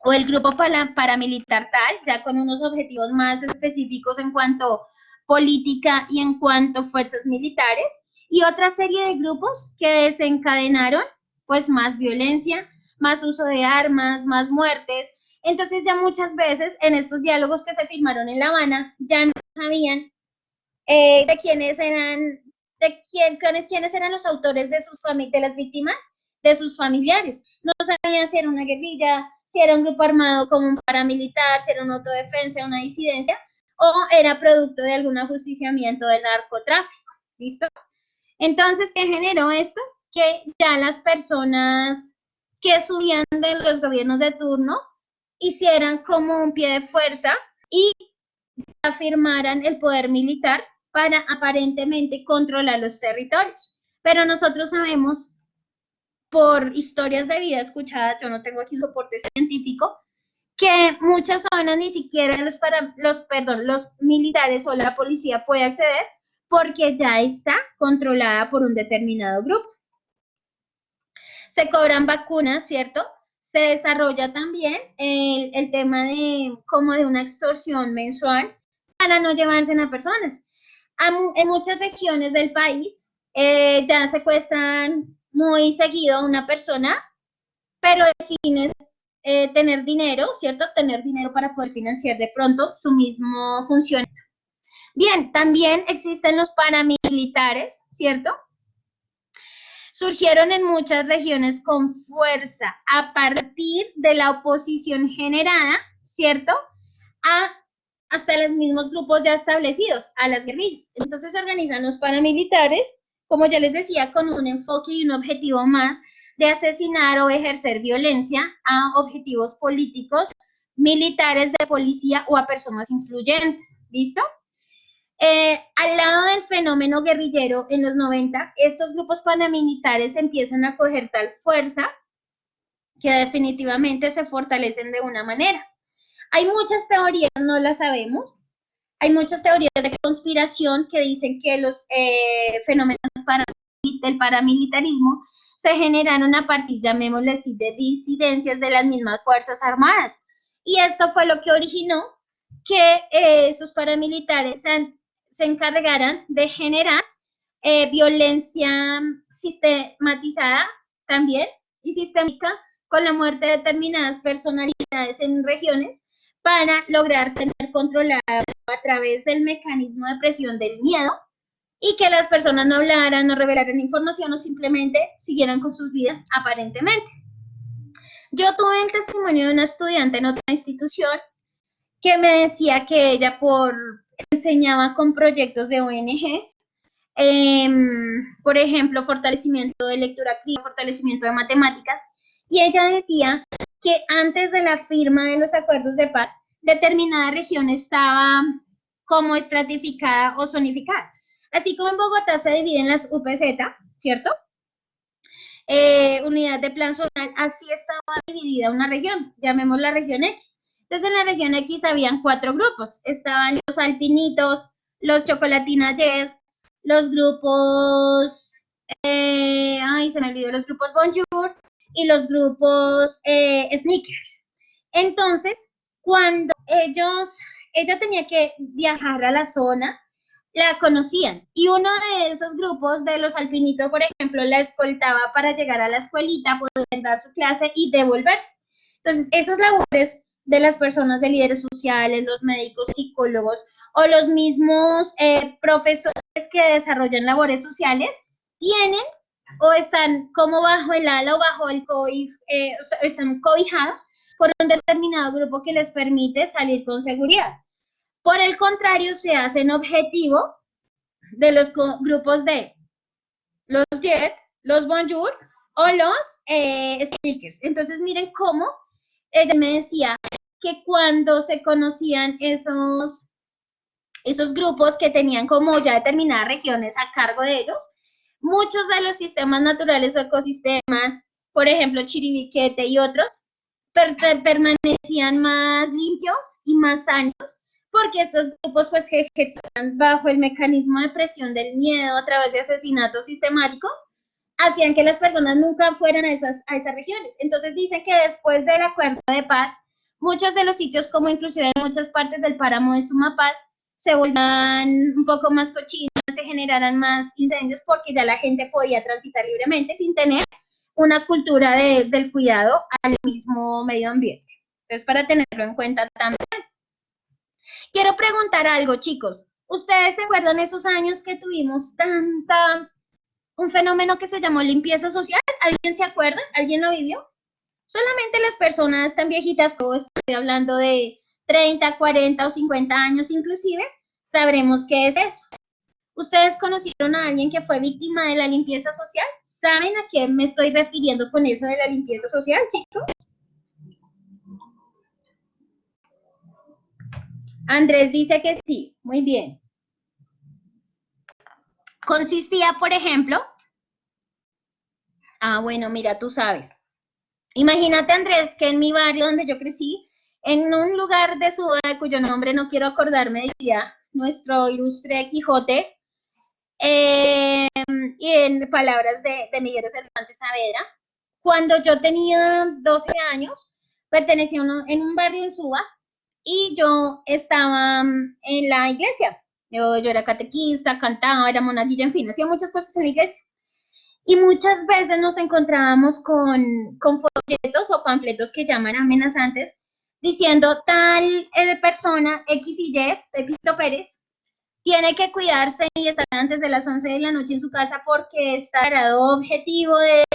o el grupo paramilitar tal, ya con unos objetivos más específicos en cuanto política y en cuanto fuerzas militares, y otra serie de grupos que desencadenaron pues más violencia, más uso de armas, más muertes. Entonces ya muchas veces en estos diálogos que se firmaron en La Habana ya no sabían de quiénes eran, quiénes eran los autores de de las víctimas, de sus familiares. No sabían si era una guerrilla, si era un grupo armado como un paramilitar, si era una autodefensa, una disidencia, o era producto de algún ajusticiamiento del narcotráfico. ¿Listo? Entonces, ¿qué generó esto? Que ya las personas que subían de los gobiernos de turno hicieran como un pie de fuerza y afirmaran el poder militar para aparentemente controlar los territorios. Pero nosotros sabemos por historias de vida escuchadas, yo no tengo aquí un soporte científico, que muchas zonas ni siquiera los militares o la policía puede acceder porque ya está controlada por un determinado grupo. Se cobran vacunas, ¿cierto? Se desarrolla también el tema de como de una extorsión mensual para no llevarse a personas. En muchas regiones del país ya secuestran muy seguido a una persona, pero el fin es tener dinero, ¿cierto? Tener dinero para poder financiar de pronto su mismo funcionamiento. Bien, también existen los paramilitares, ¿cierto? Surgieron en muchas regiones con fuerza a partir de la oposición generada, ¿cierto? Hasta los mismos grupos ya establecidos, a las guerrillas. Entonces se organizan los paramilitares, como ya les decía, con un enfoque y un objetivo más de asesinar o ejercer violencia a objetivos políticos, militares, de policía o a personas influyentes. ¿Listo? Al lado del fenómeno guerrillero en los 90, estos grupos paramilitares empiezan a coger tal fuerza que definitivamente se fortalecen de una manera. Hay muchas teorías, no las sabemos. Hay muchas teorías de conspiración que dicen que los fenómenos del paramilitarismo se generaron a partir, llamémosle así, de disidencias de las mismas Fuerzas Armadas. Y esto fue lo que originó que esos paramilitares se encargaran de generar violencia sistematizada también y sistémica con la muerte de determinadas personalidades en regiones para lograr tener controlado a través del mecanismo de presión del miedo y que las personas no hablaran, no revelaran información o simplemente siguieran con sus vidas aparentemente. Yo tuve el testimonio de una estudiante en otra institución que me decía que ella enseñaba con proyectos de ONGs, por ejemplo, fortalecimiento de lectura crítica, fortalecimiento de matemáticas, y ella decía que antes de la firma de los acuerdos de paz, determinada región estaba como estratificada o zonificada. Así como en Bogotá se dividen las UPZ, ¿cierto? Unidad de plan zonal, así estaba dividida una región, llamemos la región X. Entonces en la región X habían 4 grupos, estaban los alpinitos, los chocolatina jet, los grupos, se me olvidó, los grupos Bonjour y los grupos Sneakers. Entonces, Cuando ella tenía que viajar a la zona, la conocían. Y uno de esos grupos de los alpinitos, por ejemplo, la escoltaba para llegar a la escuelita, poder dar su clase y devolverse. Entonces, esas labores de las personas de líderes sociales, los médicos, psicólogos o los mismos profesores que desarrollan labores sociales, tienen o están como bajo el ala o bajo el están cobijados por un determinado grupo que les permite salir con seguridad. Por el contrario, se hacen objetivo de los grupos de los Jet, los Bonjour o los Speakers. Entonces, miren cómo ella me decía que cuando se conocían esos grupos que tenían como ya determinadas regiones a cargo de ellos, muchos de los sistemas naturales o ecosistemas, por ejemplo, Chiribiquete y otros, permanecían más limpios y más sanos, porque estos grupos pues que ejercían bajo el mecanismo de presión del miedo a través de asesinatos sistemáticos, hacían que las personas nunca fueran a esas regiones. Entonces dicen que después del acuerdo de paz, muchos de los sitios, como inclusive en muchas partes del páramo de Sumapaz, se volvían un poco más cochinos, se generaran más incendios porque ya la gente podía transitar libremente sin tener una cultura del cuidado al mismo medio ambiente. Entonces, para tenerlo en cuenta también. Quiero preguntar algo, chicos. ¿Ustedes se acuerdan esos años que tuvimos un fenómeno que se llamó limpieza social? ¿Alguien se acuerda? ¿Alguien lo vivió? Solamente las personas tan viejitas, como estoy hablando de 30, 40 o 50 años inclusive, sabremos qué es eso. ¿Ustedes conocieron a alguien que fue víctima de la limpieza social? ¿Saben a qué me estoy refiriendo con eso de la limpieza social, chicos? Andrés dice que sí, muy bien. Consistía, por ejemplo, bueno, mira, tú sabes. Imagínate, Andrés, que en mi barrio donde yo crecí, en un lugar de Suba, cuyo nombre no quiero acordarme, decía nuestro ilustre Quijote, y en palabras de Miguel de Cervantes Saavedra, cuando yo tenía 12 años, pertenecía en un barrio en Suba y yo estaba en la iglesia. Yo era catequista, cantaba, era monaguilla, en fin, hacía muchas cosas en la iglesia. Y muchas veces nos encontrábamos con folletos o panfletos que llaman amenazantes, diciendo tal persona X y Y, Pepito Pérez, tiene que cuidarse y estar antes de las 11 de la noche en su casa porque está grado objetivo del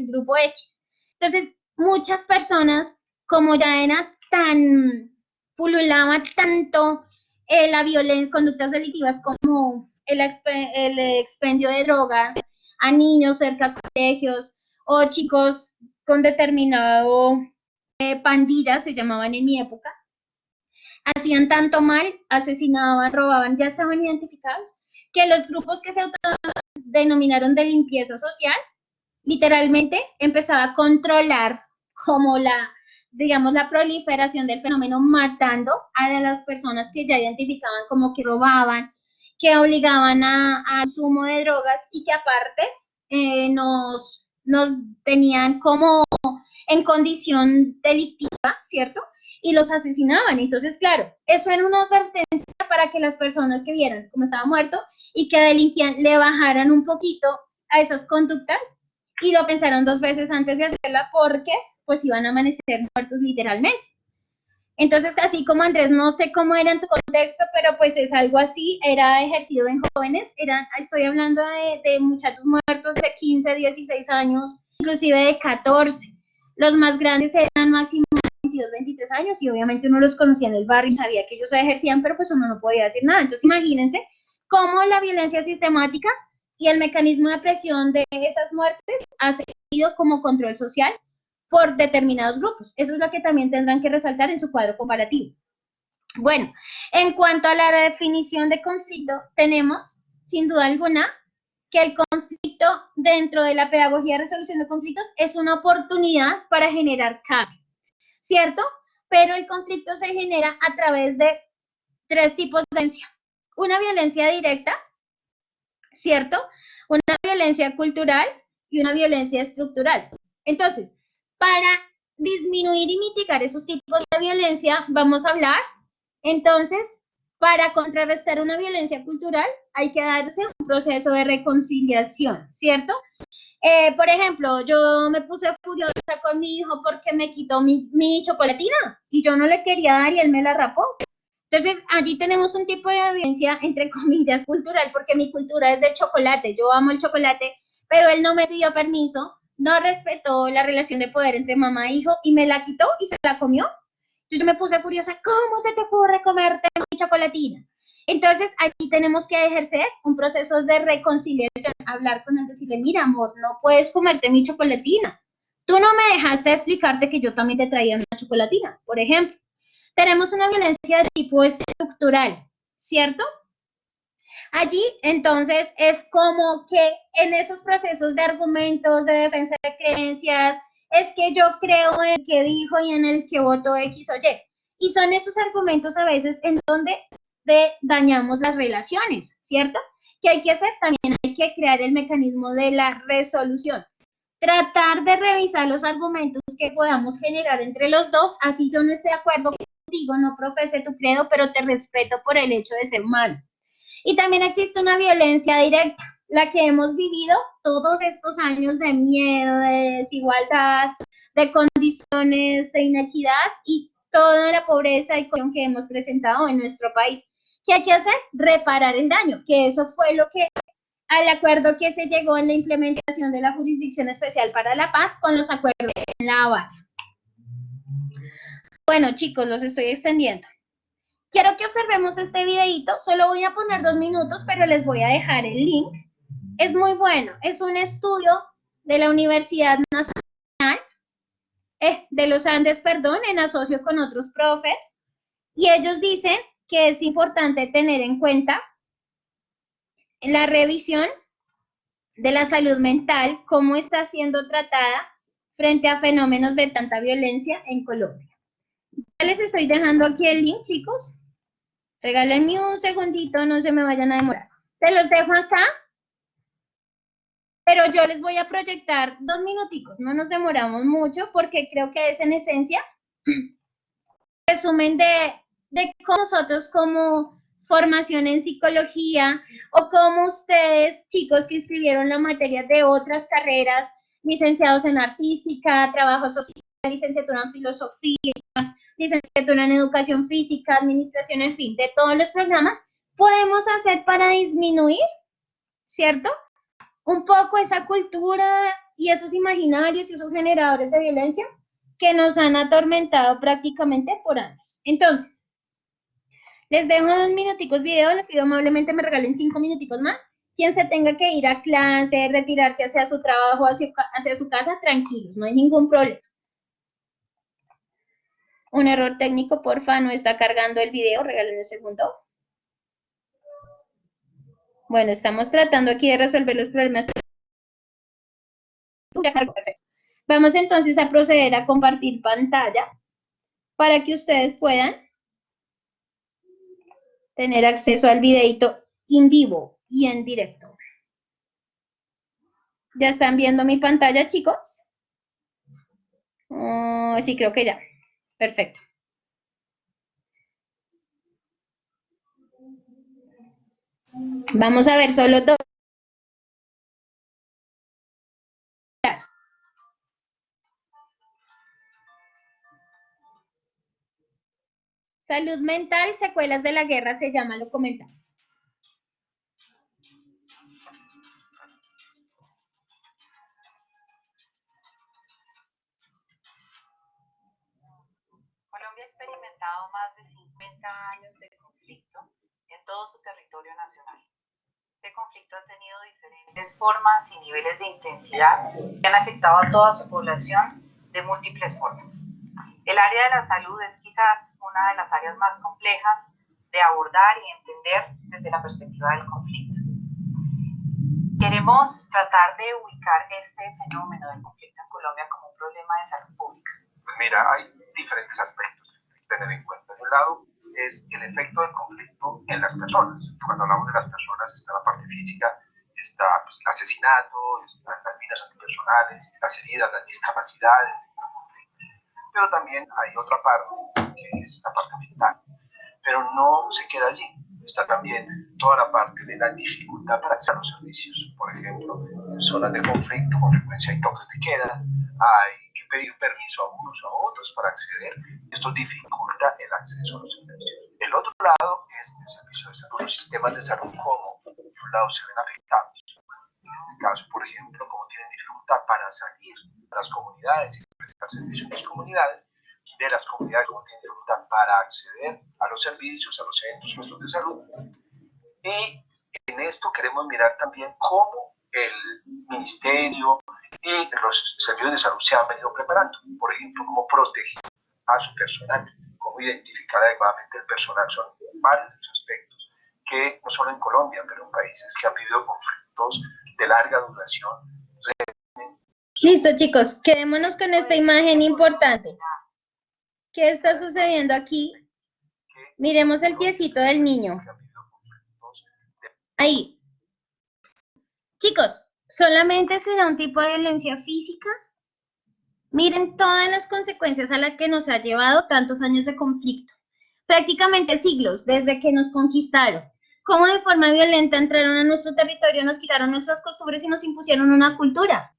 grupo X. Entonces, muchas personas, como ya era pululaba tanto la violencia, conductas delictivas como el expendio de drogas a niños cerca de colegios o chicos con determinado pandillas, se llamaban en mi época, hacían tanto mal, asesinaban, robaban, ya estaban identificados, que los grupos que se autodenominaron de limpieza social, literalmente empezaba a controlar como digamos, la proliferación del fenómeno, matando a las personas que ya identificaban como que robaban, que obligaban a consumo de drogas y que aparte nos tenían como en condición delictiva, ¿cierto? Y los asesinaban. Entonces, claro, eso era una advertencia para que las personas que vieran cómo estaba muerto y que delinquían le bajaran un poquito a esas conductas y lo pensaron dos veces antes de hacerla porque pues iban a amanecer muertos literalmente. Entonces, así como Andrés, no sé cómo era en tu contexto, pero pues es algo así, era ejercido en jóvenes, estoy hablando de muchachos muertos de 15, 16 años, inclusive de 14. Los más grandes eran máximo 22, 23 años y obviamente uno los conocía en el barrio y sabía que ellos se ejercían, pero pues uno no podía decir nada. Entonces, imagínense cómo la violencia sistemática y el mecanismo de presión de esas muertes ha servido como control social por determinados grupos. Eso es lo que también tendrán que resaltar en su cuadro comparativo. Bueno, en cuanto a la definición de conflicto, tenemos, sin duda alguna, que el conflicto dentro de la pedagogía de resolución de conflictos es una oportunidad para generar cambio, ¿cierto? Pero el conflicto se genera a través de tres tipos de violencia. Una violencia directa, ¿cierto? Una violencia cultural y una violencia estructural. Entonces, para disminuir y mitigar esos tipos de violencia, vamos a hablar. Entonces, para contrarrestar una violencia cultural hay que darse un proceso de reconciliación, ¿cierto? Por ejemplo, yo me puse furiosa con mi hijo porque me quitó mi chocolatina y yo no le quería dar y él me la rapó. Entonces, allí tenemos un tipo de violencia, entre comillas, cultural, porque mi cultura es de chocolate, yo amo el chocolate, pero él no me pidió permiso, no respetó la relación de poder entre mamá e hijo y me la quitó y se la comió. Entonces yo me puse furiosa, ¿cómo se te ocurre comerte mi chocolatina? Entonces aquí tenemos que ejercer un proceso de reconciliación, hablar con él, decirle, mira amor, no puedes comerte mi chocolatina. Tú no me dejaste explicarte que yo también te traía una chocolatina, por ejemplo. Tenemos una violencia de tipo estructural, ¿cierto? Allí, entonces, es como que en esos procesos de argumentos, de defensa de creencias, es que yo creo en el que dijo y en el que votó X o Y. Y son esos argumentos a veces en donde dañamos las relaciones, ¿cierto? ¿Qué hay que hacer? También hay que crear el mecanismo de la resolución. Tratar de revisar los argumentos que podamos generar entre los dos, así yo no esté de acuerdo contigo, no profese tu credo, pero te respeto por el hecho de ser humano. Y también existe una violencia directa, la que hemos vivido todos estos años de miedo, de desigualdad, de condiciones de inequidad y toda la pobreza y corrupción que hemos presentado en nuestro país. ¿Qué hay que hacer? Reparar el daño, que eso fue lo que al acuerdo que se llegó en la implementación de la Jurisdicción Especial para la Paz con los acuerdos en La Habana. Bueno, chicos, los estoy extendiendo. Quiero que observemos este videito, solo voy a poner 2 minutos, pero les voy a dejar el link. Es muy bueno, es un estudio de la Universidad Nacional, de los Andes, perdón, en asocio con otros profes, y ellos dicen que es importante tener en cuenta la revisión de la salud mental, cómo está siendo tratada frente a fenómenos de tanta violencia en Colombia. Ya les estoy dejando aquí el link, chicos. Regálenme un segundito, no se me vayan a demorar. Se los dejo acá, pero yo les voy a proyectar 2 minuticos, no nos demoramos mucho porque creo que es en esencia resumen de cómo nosotros como formación en psicología o como ustedes, chicos que inscribieron la materia de otras carreras, licenciados en artística, trabajo social, licenciatura en filosofía, licenciatura en educación física, administración, en fin, de todos los programas, podemos hacer para disminuir, ¿cierto? Un poco esa cultura y esos imaginarios y esos generadores de violencia que nos han atormentado prácticamente por años. Entonces, les dejo 2 minuticos video, les pido amablemente me regalen 5 minuticos más. Quien se tenga que ir a clase, retirarse hacia su trabajo, hacia su casa, tranquilos, no hay ningún problema. Un error técnico, porfa, no está cargando el video, regalen un segundo. Bueno, estamos tratando aquí de resolver los problemas. Ya cargó, perfecto. Vamos entonces a proceder a compartir pantalla para que ustedes puedan tener acceso al videito en vivo y en directo. ¿Ya están viendo mi pantalla, chicos? Sí, creo que ya. Perfecto. Vamos a ver solo dos. Salud mental, secuelas de la guerra, se llama el documental. Colombia ha experimentado más de 50 años de conflicto en todo su territorio nacional. Este conflicto ha tenido diferentes formas y niveles de intensidad que han afectado a toda su población de múltiples formas. El área de la salud es quizás una de las áreas más complejas de abordar y entender desde la perspectiva del conflicto. Queremos tratar de ubicar este fenómeno del conflicto en Colombia como un problema de salud pública. Pues mira, hay diferentes aspectos que tener en cuenta. De un lado es el efecto del conflicto en las personas. Cuando hablamos de las personas está la parte física, está pues, el asesinato, están las vidas antipersonales, las heridas, las discapacidades. Pero también hay otra parte, que es la parte mental. Pero no se queda allí. Está también toda la parte de la dificultad para acceder a los servicios. Por ejemplo, en zonas de conflicto, con frecuencia hay toques de queda, hay que pedir permiso a unos o a otros para acceder. Esto dificulta el acceso a los servicios. El otro lado es el servicio de salud. Los sistemas de salud, como de un lado se ven afectados. En este caso, por ejemplo, como tienen dificultad para salir a las comunidades y prestar servicios en las comunidades, de las comunidades como tienen dificultad para acceder a los servicios, a los centros de salud. Y en esto queremos mirar también cómo el ministerio y los servicios de salud se han venido preparando. Por ejemplo, cómo proteger a su personal, cómo identificar adecuadamente el personal. Son varios aspectos que no solo en Colombia, pero en países que han vivido conflictos de larga duración. Listo, chicos, quedémonos con esta imagen importante. ¿Qué está sucediendo aquí? Miremos el piecito del niño. Ahí. Chicos, ¿solamente será un tipo de violencia física? Miren todas las consecuencias a las que nos ha llevado tantos años de conflicto. Prácticamente siglos desde que nos conquistaron. Cómo de forma violenta entraron a nuestro territorio, nos quitaron nuestras costumbres y nos impusieron una cultura.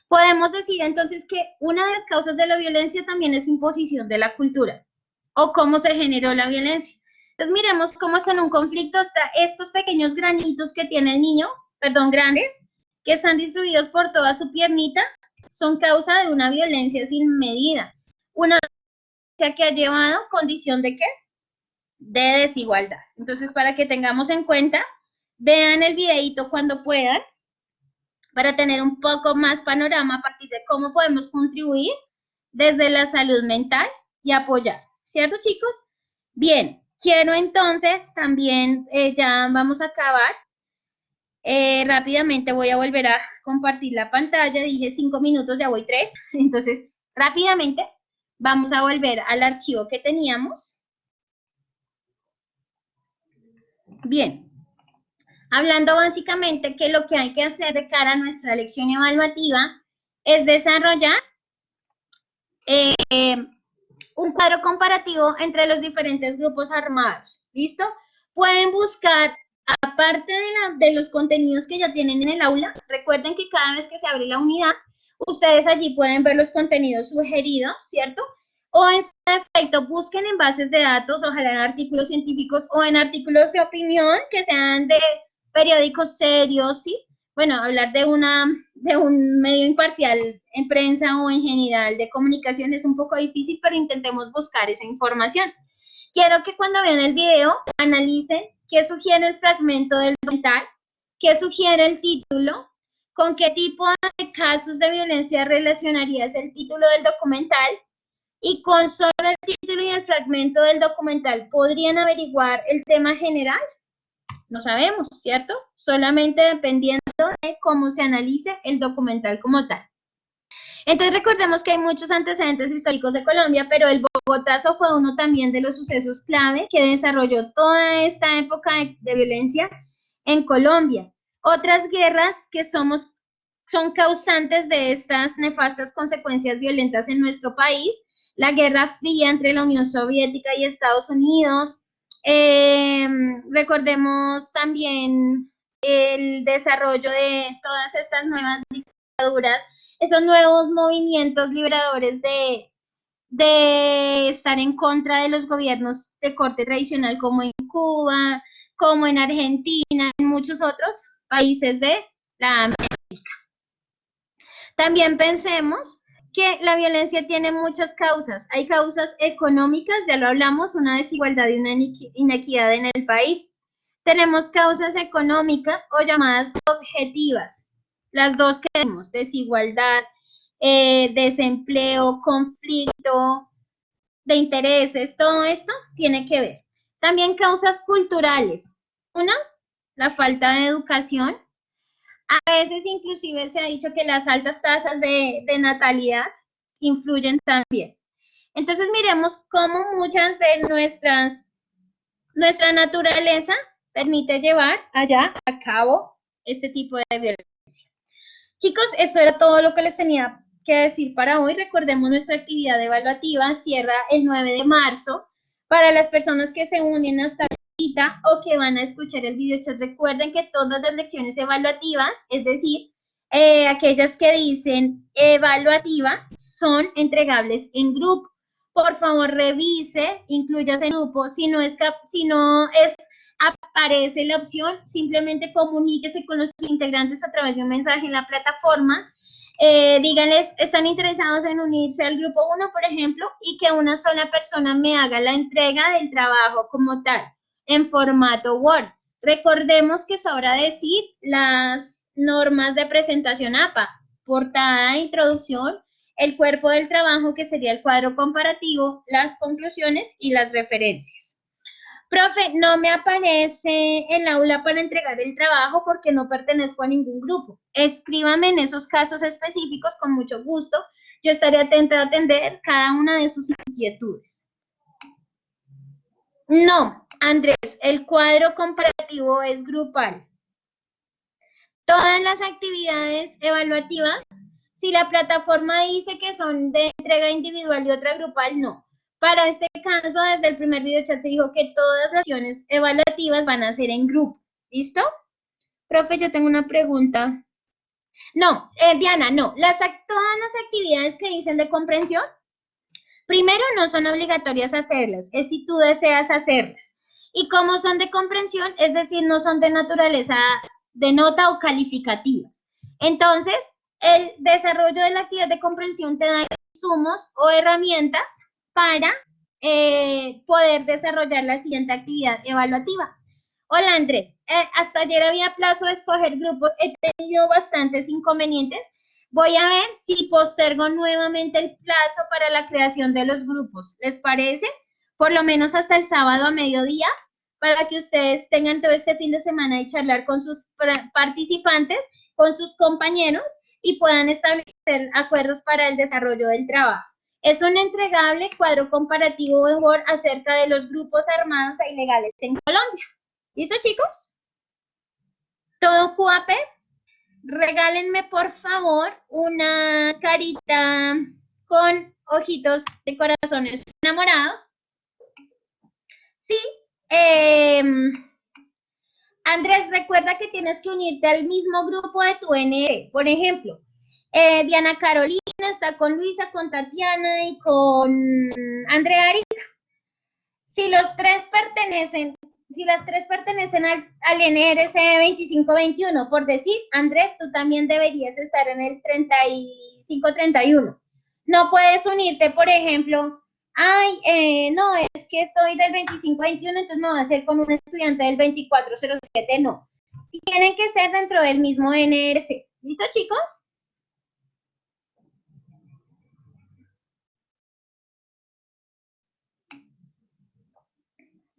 Podemos decir entonces que una de las causas de la violencia también es imposición de la cultura, o cómo se generó la violencia. Entonces miremos cómo está en un conflicto hasta estos pequeños granitos que tiene el niño, grandes, que están distribuidos por toda su piernita, son causa de una violencia sin medida. Una violencia que ha llevado condición de ¿qué? De desigualdad. Entonces, para que tengamos en cuenta, vean el videito cuando puedan, para tener un poco más panorama a partir de cómo podemos contribuir desde la salud mental y apoyar, ¿cierto, chicos? Bien, quiero entonces también, ya vamos a acabar, rápidamente voy a volver a compartir la pantalla, dije 5 minutos, ya voy 3, entonces rápidamente vamos a volver al archivo que teníamos. Bien. Hablando básicamente que lo que hay que hacer de cara a nuestra lección evaluativa es desarrollar un cuadro comparativo entre los diferentes grupos armados. ¿Listo? Pueden buscar, aparte de los contenidos que ya tienen en el aula, recuerden que cada vez que se abre la unidad, ustedes allí pueden ver los contenidos sugeridos, ¿cierto? O en su defecto, busquen en bases de datos, ojalá en artículos científicos o en artículos de opinión que sean de periódicos serios, ¿sí? Bueno, hablar de un medio imparcial en prensa o en general de comunicación es un poco difícil, pero intentemos buscar esa información. Quiero que cuando vean el video analicen qué sugiere el fragmento del documental, qué sugiere el título, con qué tipo de casos de violencia relacionarías el título del documental, y con solo el título y el fragmento del documental, ¿podrían averiguar el tema general? No sabemos, ¿cierto? Solamente dependiendo de cómo se analice el documental como tal. Entonces recordemos que hay muchos antecedentes históricos de Colombia, pero el Bogotazo fue uno también de los sucesos clave que desarrolló toda esta época de violencia en Colombia. Otras guerras que son causantes de estas nefastas consecuencias violentas en nuestro país, la Guerra Fría entre la Unión Soviética y Estados Unidos. Recordemos también el desarrollo de todas estas nuevas dictaduras, esos nuevos movimientos liberadores de estar en contra de los gobiernos de corte tradicional, como en Cuba, como en Argentina, en muchos otros países de la América. También pensemos que la violencia tiene muchas causas. Hay causas económicas, ya lo hablamos, una desigualdad y una inequidad en el país. Tenemos causas económicas o llamadas objetivas. Las dos que tenemos, desigualdad, desempleo, conflicto de intereses, todo esto tiene que ver. También causas culturales. Una, la falta de educación. A veces inclusive se ha dicho que las altas tasas de natalidad influyen también. Entonces miremos cómo muchas de nuestra naturaleza permite llevar allá a cabo este tipo de violencia. Chicos, esto era todo lo que les tenía que decir para hoy. Recordemos nuestra actividad evaluativa cierra el 9 de marzo. Para las personas que se unen hasta ahorita o que van a escuchar el video chat, recuerden que todas las lecciones evaluativas, es decir, aquellas que dicen evaluativa, son entregables en grupo. Por favor, revise, incluyas en grupo. Si no aparece la opción, simplemente comuníquese con los integrantes a través de un mensaje en la plataforma. Díganles, están interesados en unirse al grupo 1, por ejemplo, y que una sola persona me haga la entrega del trabajo como tal, en formato Word. Recordemos que sobra decir las normas de presentación APA, portada, introducción, el cuerpo del trabajo, que sería el cuadro comparativo, las conclusiones y las referencias. Profe, no me aparece el aula para entregar el trabajo porque no pertenezco a ningún grupo. Escríbame en esos casos específicos con mucho gusto. Yo estaré atenta a atender cada una de sus inquietudes. No, Andrés, el cuadro comparativo es grupal. Todas las actividades evaluativas, si la plataforma dice que son de entrega individual y otra grupal, no. Para este caso, desde el primer video chat se dijo que todas las acciones evaluativas van a ser en grupo. ¿Listo? Profe, yo tengo una pregunta. No, Diana, no. Todas las actividades que dicen de comprensión, primero no son obligatorias hacerlas, es si tú deseas hacerlas. Y como son de comprensión, es decir, no son de naturaleza de nota o calificativas. Entonces, el desarrollo de la actividad de comprensión te da insumos o herramientas para poder desarrollar la siguiente actividad evaluativa. Hola Andrés, hasta ayer había plazo de escoger grupos, he tenido bastantes inconvenientes. Voy a ver si postergo nuevamente el plazo para la creación de los grupos. ¿Les parece? Por lo menos hasta el sábado a mediodía, para que ustedes tengan todo este fin de semana y charlar con sus participantes, con sus compañeros y puedan establecer acuerdos para el desarrollo del trabajo. Es un entregable cuadro comparativo en Word acerca de los grupos armados e ilegales en Colombia. ¿Listo, chicos? ¿Todo QAP? Regálenme, por favor, una carita con ojitos de corazones enamorados. Sí. Andrés, recuerda que tienes que unirte al mismo grupo de tu NR. Por ejemplo, Diana Carolina está con Luisa, con Tatiana y con Andrea Arisa. Si las tres pertenecen al NRC 2521, por decir, Andrés, tú también deberías estar en el 3531. No puedes unirte, por ejemplo, no, es que estoy del 2521, entonces me voy a hacer con un estudiante del 2407, no. Tienen que ser dentro del mismo NRC. ¿Listo, chicos?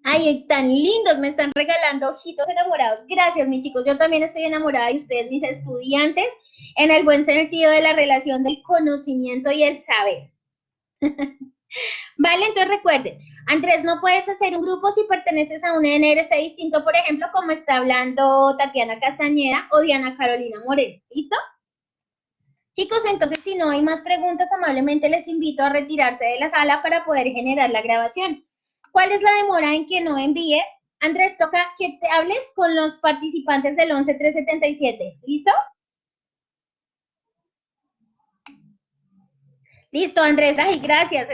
Ay, tan lindos, me están regalando ojitos enamorados. Gracias, mis chicos. Yo también estoy enamorada de ustedes, mis estudiantes, en el buen sentido de la relación del conocimiento y el saber. Vale, entonces recuerden, Andrés, no puedes hacer un grupo si perteneces a un NRC distinto, por ejemplo, como está hablando Tatiana Castañeda o Diana Carolina Moreno. ¿Listo? Chicos, entonces, si no hay más preguntas, amablemente les invito a retirarse de la sala para poder generar la grabación. ¿Cuál es la demora en que no envíe? Andrés, toca que te hables con los participantes del 11377. ¿Listo? Listo, Andrés. Ay, gracias.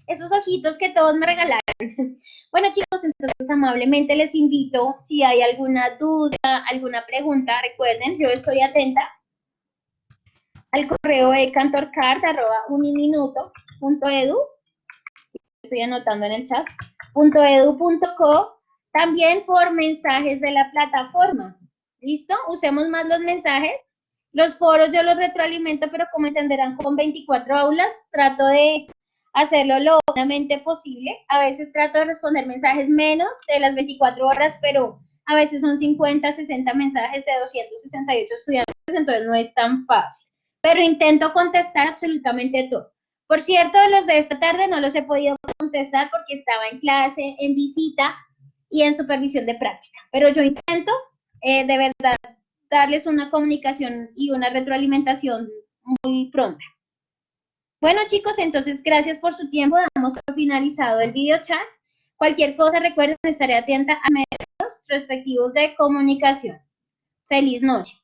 Esos ojitos que todos me regalaron. Bueno, chicos, entonces amablemente les invito, si hay alguna duda, alguna pregunta, recuerden, yo estoy atenta al correo de cantorcard@uniminuto.edu. Estoy anotando en el chat. .edu.co, también por mensajes de la plataforma. ¿Listo? Usemos más los mensajes. Los foros yo los retroalimento, pero como entenderán, con 24 aulas trato de hacerlo lo obviamente posible. A veces trato de responder mensajes menos de las 24 horas, pero a veces son 50, 60 mensajes de 268 estudiantes, entonces no es tan fácil. Pero intento contestar absolutamente todo. Por cierto, los de esta tarde no los he podido contestar porque estaba en clase, en visita y en supervisión de práctica. Pero yo intento, de verdad, darles una comunicación y una retroalimentación muy pronta. Bueno, chicos, entonces gracias por su tiempo. Damos por finalizado el video chat. Cualquier cosa, recuerden, estaré atenta a medios respectivos de comunicación. Feliz noche.